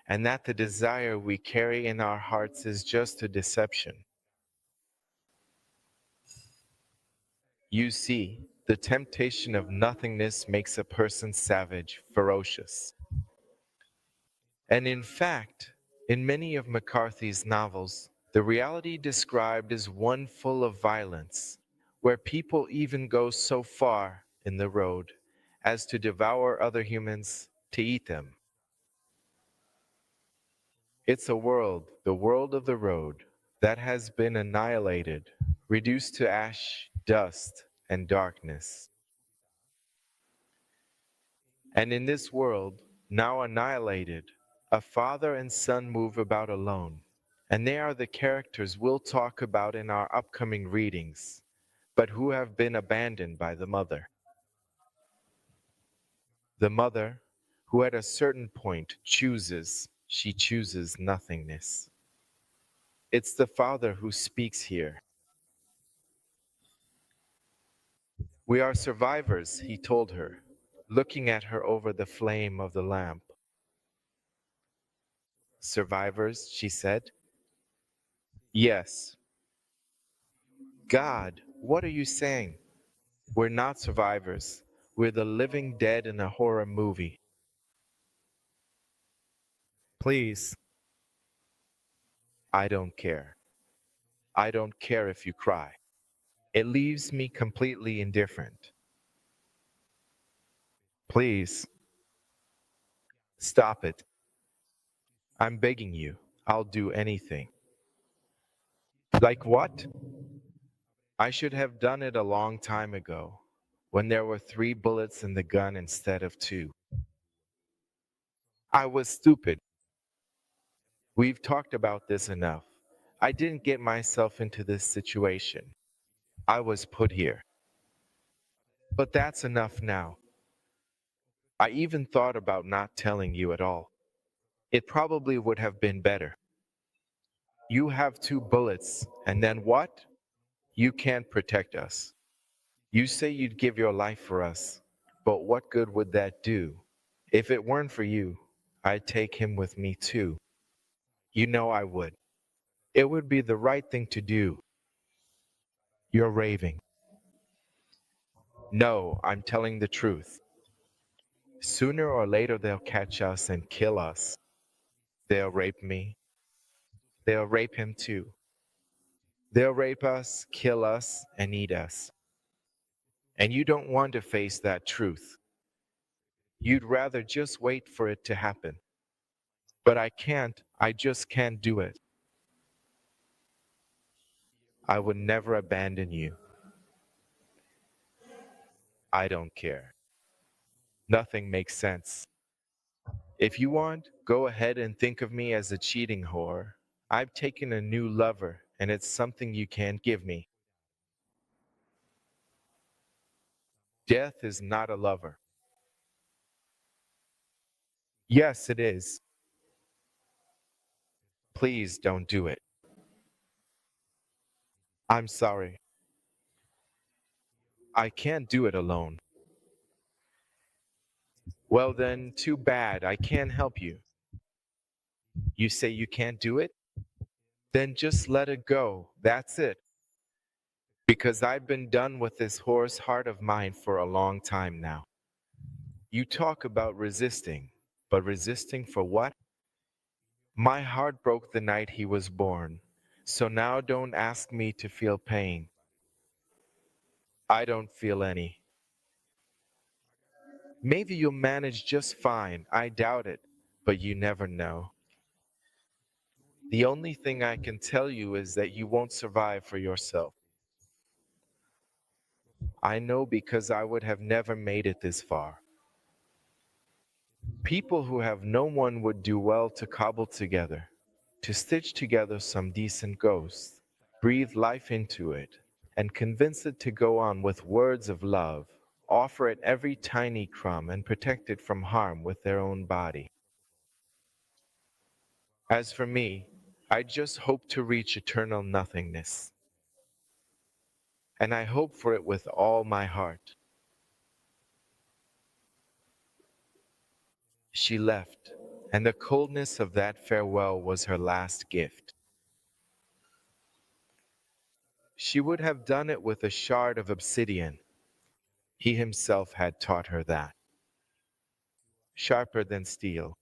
and that the desire we carry in our hearts is just a deception. You see, the temptation of nothingness makes a person savage, ferocious. And in fact, in many of McCarthy's novels, the reality described is one full of violence, where people even go so far in the road as to devour other humans, to eat them. It's a world, the world of the road, that has been annihilated, reduced to ash, dust, and darkness. And in this world, now annihilated, a father and son move about alone. And they are the characters we'll talk about in our upcoming readings, but who have been abandoned by the mother. The mother, who at a certain point she chooses nothingness. It's the father who speaks here. We are survivors, he told her, looking at her over the flame of the lamp. Survivors, she said. Yes. God, what are you saying? We're not survivors. We're the living dead in a horror movie. Please. I don't care. I don't care if you cry. It leaves me completely indifferent. Please. Stop it. I'm begging you. I'll do anything. Like what? I should have done it a long time ago, when there were 3 bullets in the gun instead of 2. I was stupid. We've talked about this enough. I didn't get myself into this situation. I was put here. But that's enough now. I even thought about not telling you at all. It probably would have been better. You have 2 bullets, and then what? You can't protect us. You say you'd give your life for us, but what good would that do? If it weren't for you, I'd take him with me too. You know I would. It would be the right thing to do. You're raving. No, I'm telling the truth. Sooner or later they'll catch us and kill us. They'll rape me. They'll rape him too. They'll rape us, kill us, and eat us. And you don't want to face that truth. You'd rather just wait for it to happen. But I can't. I just can't do it. I would never abandon you. I don't care. Nothing makes sense. If you want, go ahead and think of me as a cheating whore. I've taken a new lover, and it's something you can't give me. Death is not a lover. Yes, it is. Please don't do it. I'm sorry. I can't do it alone. Well, then, too bad. I can't help you. You say you can't do it? Then just let it go. That's it. Because I've been done with this whore's heart of mine for a long time now. You talk about resisting, but resisting for what? My heart broke the night he was born, so now don't ask me to feel pain. I don't feel any. Maybe you'll manage just fine, I doubt it, but you never know. The only thing I can tell you is that you won't survive for yourself. I know because I would have never made it this far. People who have no one would do well to cobble together, to stitch together some decent ghost, breathe life into it, and convince it to go on with words of love, offer it every tiny crumb and protect it from harm with their own body. As for me, I just hope to reach eternal nothingness. And I hope for it with all my heart. She left, and the coldness of that farewell was her last gift. She would have done it with a shard of obsidian. He himself had taught her that. Sharper than steel,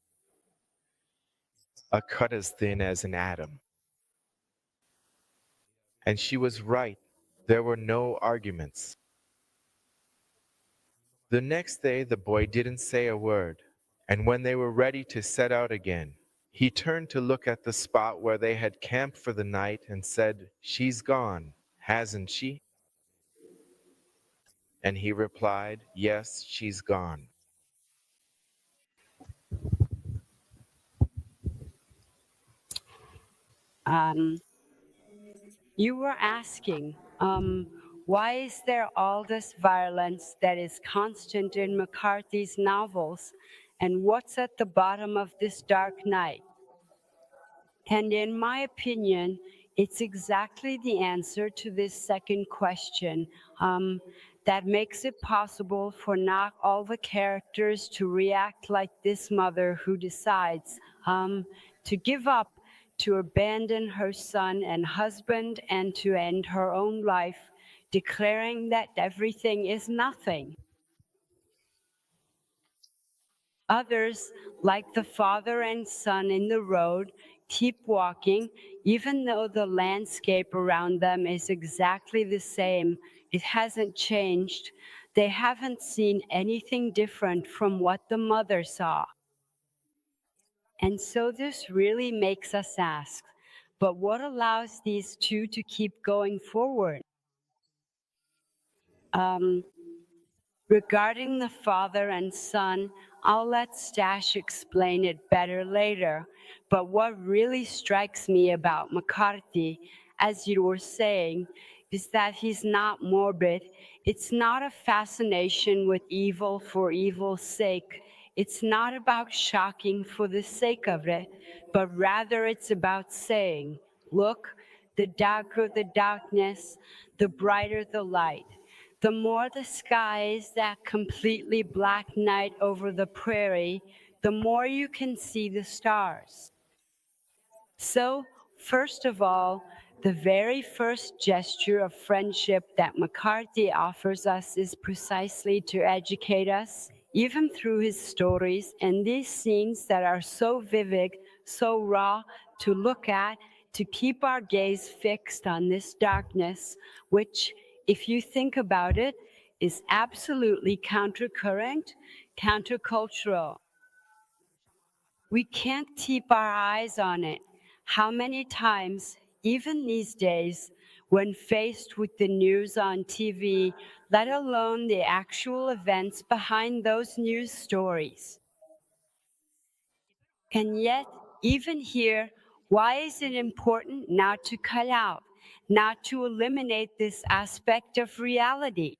a cut as thin as an atom. And she was right. There were no arguments. The next day, the boy didn't say a word, And when they were ready to set out again, he turned to look at the spot where they had camped for the night and said, "She's gone, hasn't she?" And he replied, "Yes, she's gone." You were asking, why is there all this violence that is constant in McCarthy's novels, and what's at the bottom of this dark night? And in my opinion, it's exactly the answer to this second question that makes it possible for not all the characters to react like this mother who decides to give up, to abandon her son and husband, and to end her own life, declaring that everything is nothing. Others, like the father and son in the road, keep walking, even though the landscape around them is exactly the same. It hasn't changed. They haven't seen anything different from what the mother saw. And so this really makes us ask, but what allows these two to keep going forward? Regarding the father and son, I'll let Stas explain it better later. But what really strikes me about McCarthy, as you were saying, is that he's not morbid. It's not a fascination with evil for evil's sake. It's not about shocking for the sake of it, but rather it's about saying, look, the darker the darkness, the brighter the light. The more the sky is that completely black night over the prairie, the more you can see the stars. So, first of all, the very first gesture of friendship that McCarthy offers us is precisely to educate us, even through his stories and these scenes that are so vivid, so raw to look at, to keep our gaze fixed on this darkness, which, if you think about it, is absolutely countercurrent, countercultural. We can't keep our eyes on it. How many times, even these days, when faced with the news on TV, let alone the actual events behind those news stories? And yet, even here, why is it important not to cut out, not to eliminate this aspect of reality?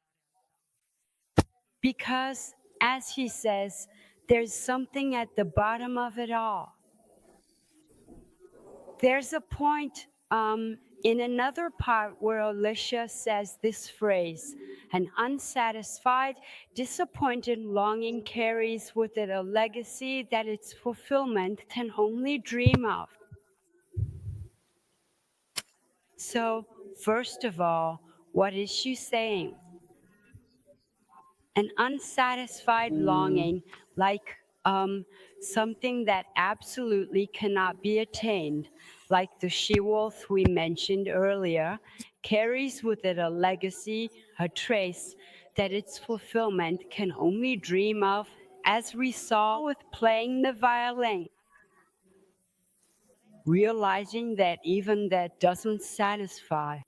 Because, as he says, there's something at the bottom of it all. There's a point in another part where Alicia says this phrase, an unsatisfied, disappointed longing carries with it a legacy that its fulfillment can only dream of. So, first of all, what is she saying? An unsatisfied longing, like something that absolutely cannot be attained, like the she-wolf we mentioned earlier, carries with it a legacy, a trace that its fulfillment can only dream of, as we saw with playing the violin. Realizing that even that doesn't satisfy.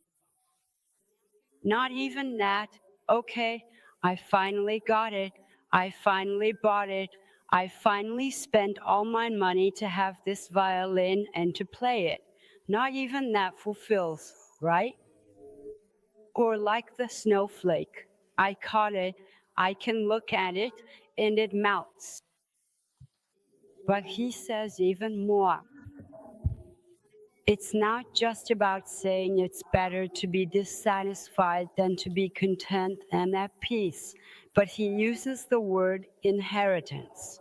Not even that, okay, I finally got it. I finally bought it. I finally spent all my money to have this violin and to play it. Not even that fulfills, right? Or like the snowflake. I caught it. I can look at it and it melts. But he says even more. It's not just about saying it's better to be dissatisfied than to be content and at peace, but he uses the word inheritance.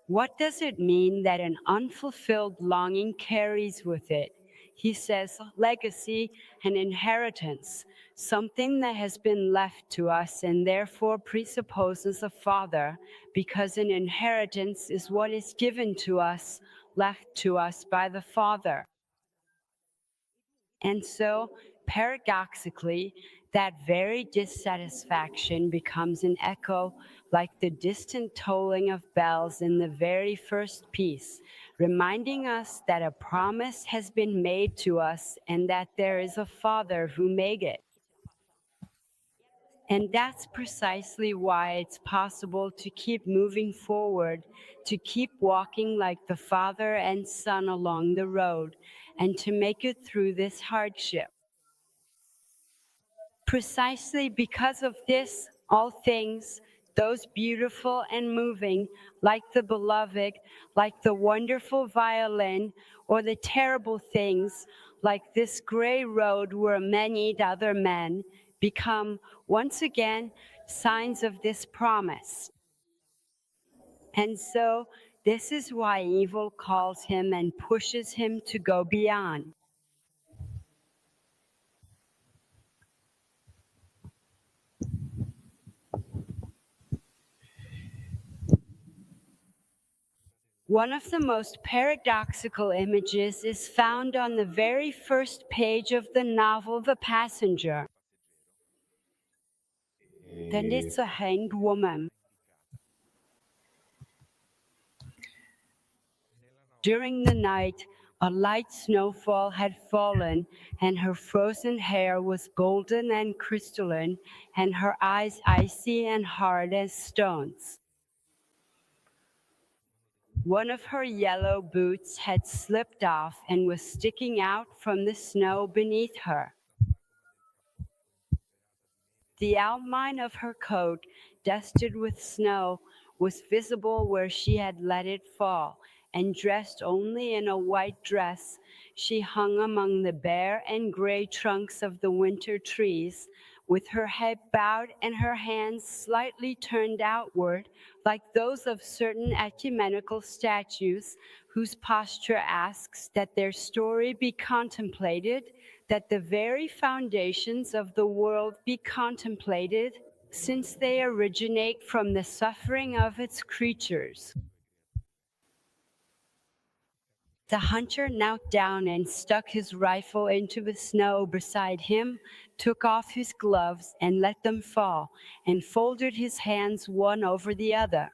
What does it mean that an unfulfilled longing carries with it? He says legacy and inheritance, something that has been left to us and therefore presupposes a father, because an inheritance is what is given to us, left to us by the father. And so, paradoxically, That very dissatisfaction becomes an echo like the distant tolling of bells in the very first piece, reminding us that a promise has been made to us and that there is a Father who made it. And that's precisely why it's possible to keep moving forward, to keep walking like the Father and Son along the road, and to make it through this hardship. Precisely because of this, all things, those beautiful and moving, like the beloved, like the wonderful violin, or the terrible things, like this gray road where men eat other men, become once again signs of this promise. And so, this is why evil calls him and pushes him to go beyond. One of the most paradoxical images is found on the very first page of the novel The Passenger. Then it's a hanged woman. During the night, a light snowfall had fallen, and her frozen hair was golden and crystalline, and her eyes icy and hard as stones. One of her yellow boots had slipped off and was sticking out from the snow beneath her. The outline of her coat, dusted with snow, was visible where she had let it fall, and dressed only in a white dress, she hung among the bare and gray trunks of the winter trees, with her head bowed and her hands slightly turned outward, like those of certain ecumenical statues, whose posture asks that their story be contemplated, that the very foundations of the world be contemplated, since they originate from the suffering of its creatures. The hunter knelt down and stuck his rifle into the snow beside him, took off his gloves and let them fall, and folded his hands one over the other.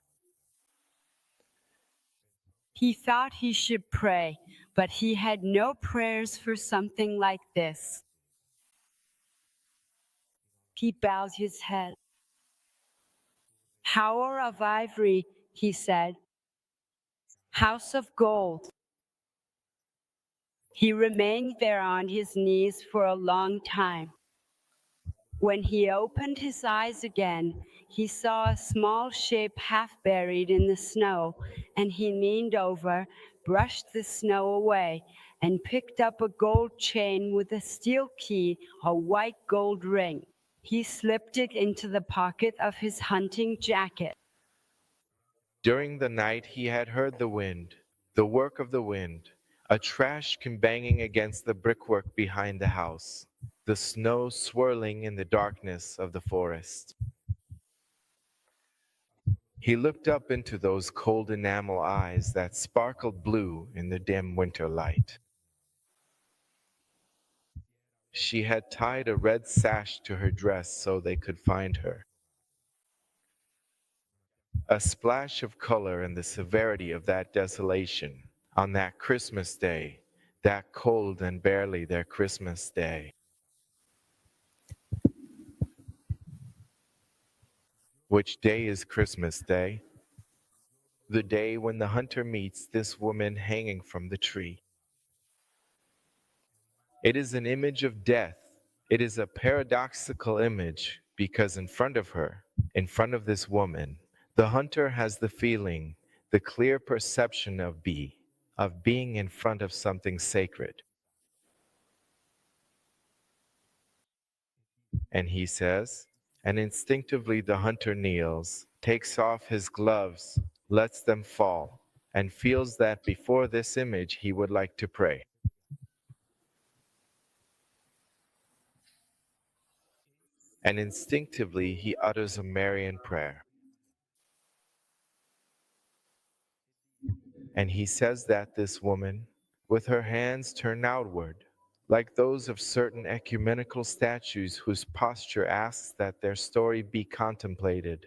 He thought he should pray, but he had no prayers for something like this. He bowed his head. "Tower of ivory," he said. "House of gold." He remained there on his knees for a long time. When he opened his eyes again, he saw a small shape half buried in the snow, and he leaned over, brushed the snow away, and picked up a gold chain with a steel key, a white gold ring. He slipped it into the pocket of his hunting jacket. During the night he had heard the wind, the work of the wind, a trash can banging against the brickwork behind the house, the snow swirling in the darkness of the forest. He looked up into those cold enamel eyes that sparkled blue in the dim winter light. She had tied a red sash to her dress so they could find her. A splash of color in the severity of that desolation on that Christmas day, that cold and barely their Christmas day. Which day is Christmas Day? The day when the hunter meets this woman hanging from the tree. It is an image of death. It is a paradoxical image because in front of her, in front of this woman, the hunter has the feeling, the clear perception of being in front of something sacred. And he says, and instinctively the hunter kneels, takes off his gloves, lets them fall, and feels that before this image he would like to pray. And instinctively he utters a Marian prayer. And he says that this woman, with her hands turned outward, like those of certain ecumenical statues whose posture asks that their story be contemplated,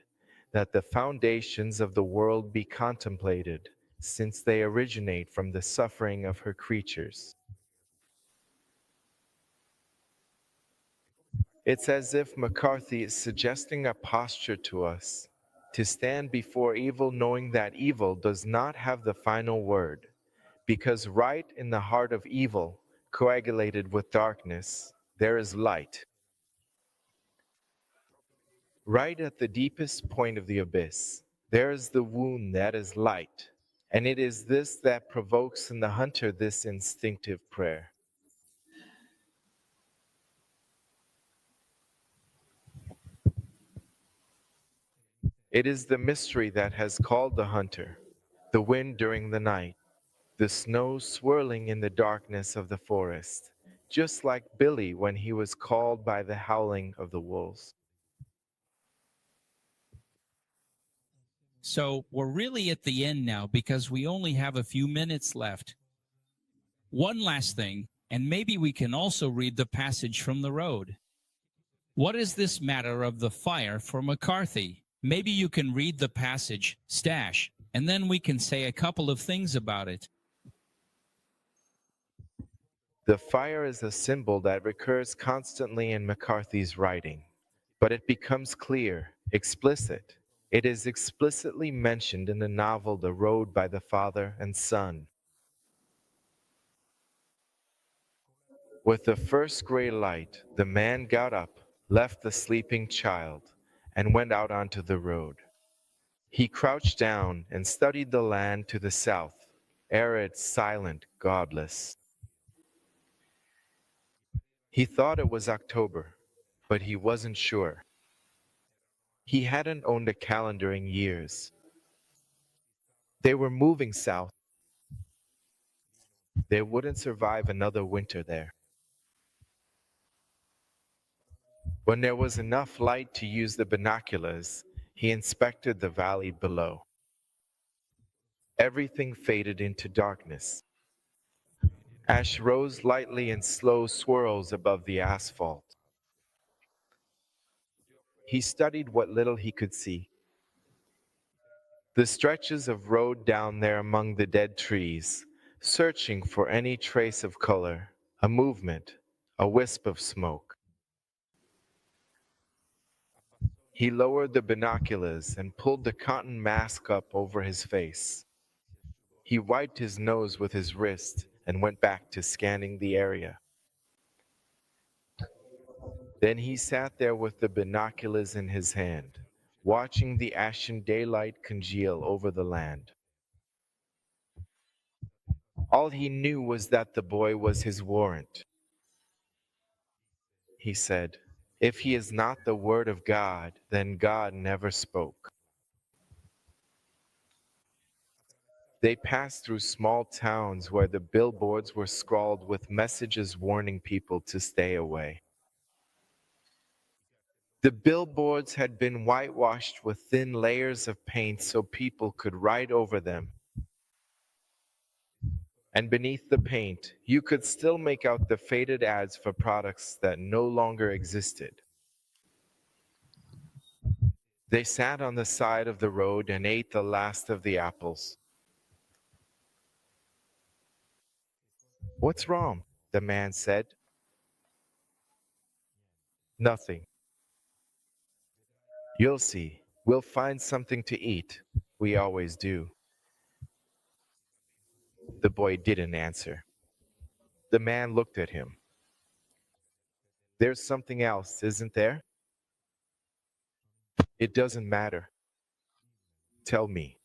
that the foundations of the world be contemplated, since they originate from the suffering of her creatures. It's as if McCarthy is suggesting a posture to us, to stand before evil knowing that evil does not have the final word, because right in the heart of evil, coagulated with darkness, there is light. Right at the deepest point of the abyss, there is the wound that is light, and it is this that provokes in the hunter this instinctive prayer. It is the mystery that has called the hunter, the wind during the night, the snow swirling in the darkness of the forest, just like Billy when he was called by the howling of the wolves. So we're really at the end now because we only have a few minutes left. One last thing, and maybe we can also read the passage from the road. What is this matter of the fire for McCarthy? Maybe you can read the passage, Stash, and then we can say a couple of things about it. The fire is a symbol that recurs constantly in McCarthy's writing, but it becomes clear, explicit. It is explicitly mentioned in the novel The Road by the Father and Son. With the first gray light, the man got up, left the sleeping child, and went out onto the road. He crouched down and studied the land to the south, arid, silent, godless. He thought it was October, but he wasn't sure. He hadn't owned a calendar in years. They were moving south. They wouldn't survive another winter there. When there was enough light to use the binoculars, he inspected the valley below. Everything faded into darkness. Ash rose lightly in slow swirls above the asphalt. He studied what little he could see. The stretches of road down there among the dead trees, searching for any trace of color, a movement, a wisp of smoke. He lowered the binoculars and pulled the cotton mask up over his face. He wiped his nose with his wrist and went back to scanning the area. Then he sat there with the binoculars in his hand, watching the ashen daylight congeal over the land. All he knew was that the boy was his warrant. He said, "If he is not the word of God, then God never spoke." They passed through small towns where the billboards were scrawled with messages warning people to stay away. The billboards had been whitewashed with thin layers of paint so people could write over them. And beneath the paint, you could still make out the faded ads for products that no longer existed. They sat on the side of the road and ate the last of the apples. "What's wrong?" the man said. "Nothing. You'll see. We'll find something to eat. We always do." The boy didn't answer. The man looked at him. "There's something else, isn't there?" "It doesn't matter. Tell me."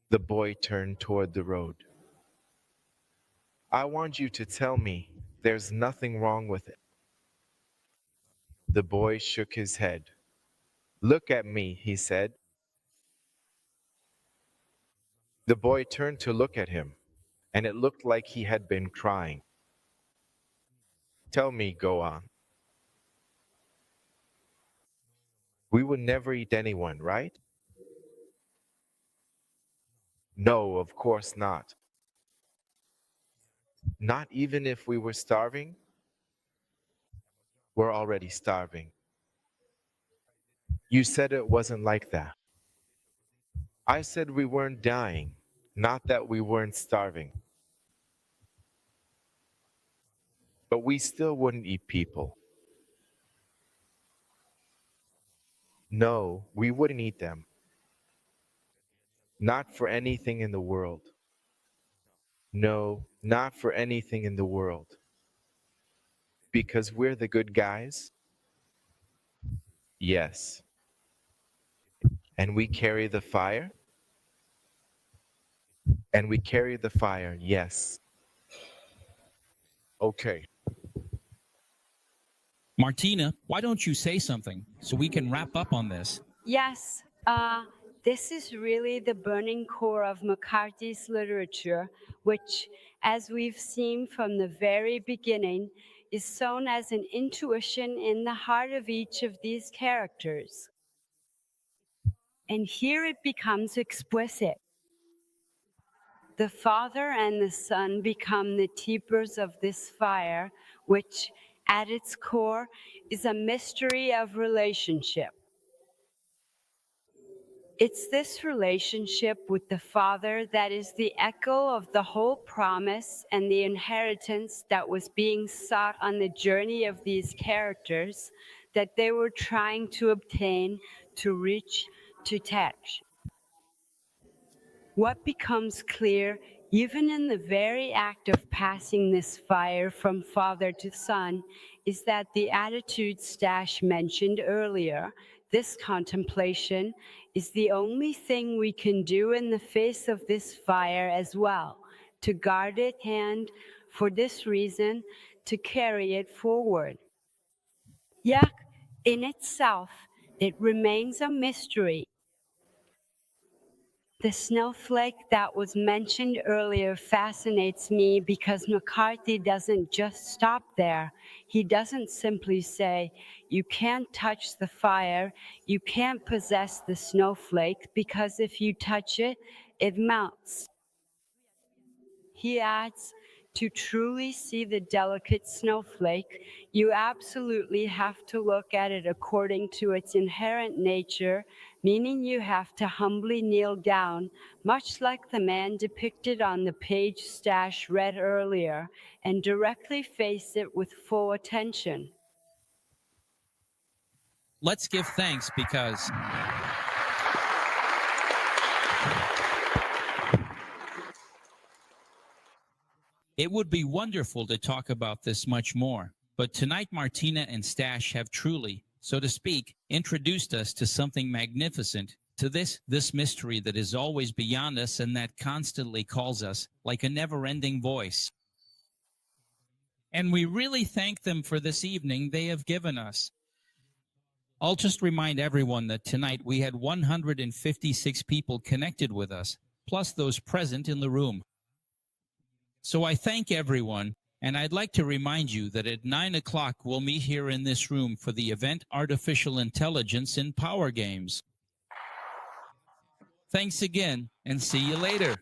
The boy turned toward the road. "I want you to tell me there's nothing wrong with it." The boy shook his head. "Look at me," he said. The boy turned to look at him, and it looked like he had been crying. "Tell me, go on." "We would never eat anyone, right?" "No, of course not." Not even if we were starving? We're already starving. You said it wasn't like that. I said we weren't dying, not that we weren't starving. But we still wouldn't eat people. No, we wouldn't eat them. Not for anything in the world. No, not for anything in the world. Because we're the good guys? Yes. And we carry the fire? And we carry the fire, yes. Okay. Martina, why don't you say something so we can wrap up on this? Yes, this is really the burning core of McCarthy's literature, which, as we've seen from the very beginning, is sown as an intuition in the heart of each of these characters. And here it becomes explicit. The Father and the Son become the keepers of this fire, which, at its core, is a mystery of relationship. It's this relationship with the Father that is the echo of the whole promise and the inheritance that was being sought on the journey of these characters that they were trying to obtain, to reach, to touch. What becomes clear, even in the very act of passing this fire from father to son, is that the attitude Stas mentioned earlier, this contemplation, is the only thing we can do in the face of this fire as well, to guard it and, for this reason, to carry it forward. Yet, in itself, it remains a mystery. The snowflake that was mentioned earlier fascinates me because McCarthy doesn't just stop there. He doesn't simply say, you can't touch the fire, you can't possess the snowflake, because if you touch it, it melts. He adds, to truly see the delicate snowflake, you absolutely have to look at it according to its inherent nature, meaning you have to humbly kneel down, much like the man depicted on the page Stas read earlier, and directly face it with full attention. Let's give thanks because it would be wonderful to talk about this much more, but tonight Martina and Stas have truly, so to speak, introduced us to something magnificent, to this mystery that is always beyond us and that constantly calls us like a never-ending voice. And we really thank them for this evening they have given us. I'll just remind everyone that tonight we had 156 people connected with us, plus those present in the room. So I thank everyone, and I'd like to remind you that at 9 o'clock we'll meet here in this room for the event Artificial Intelligence in Power Games. Thanks again, and see you later.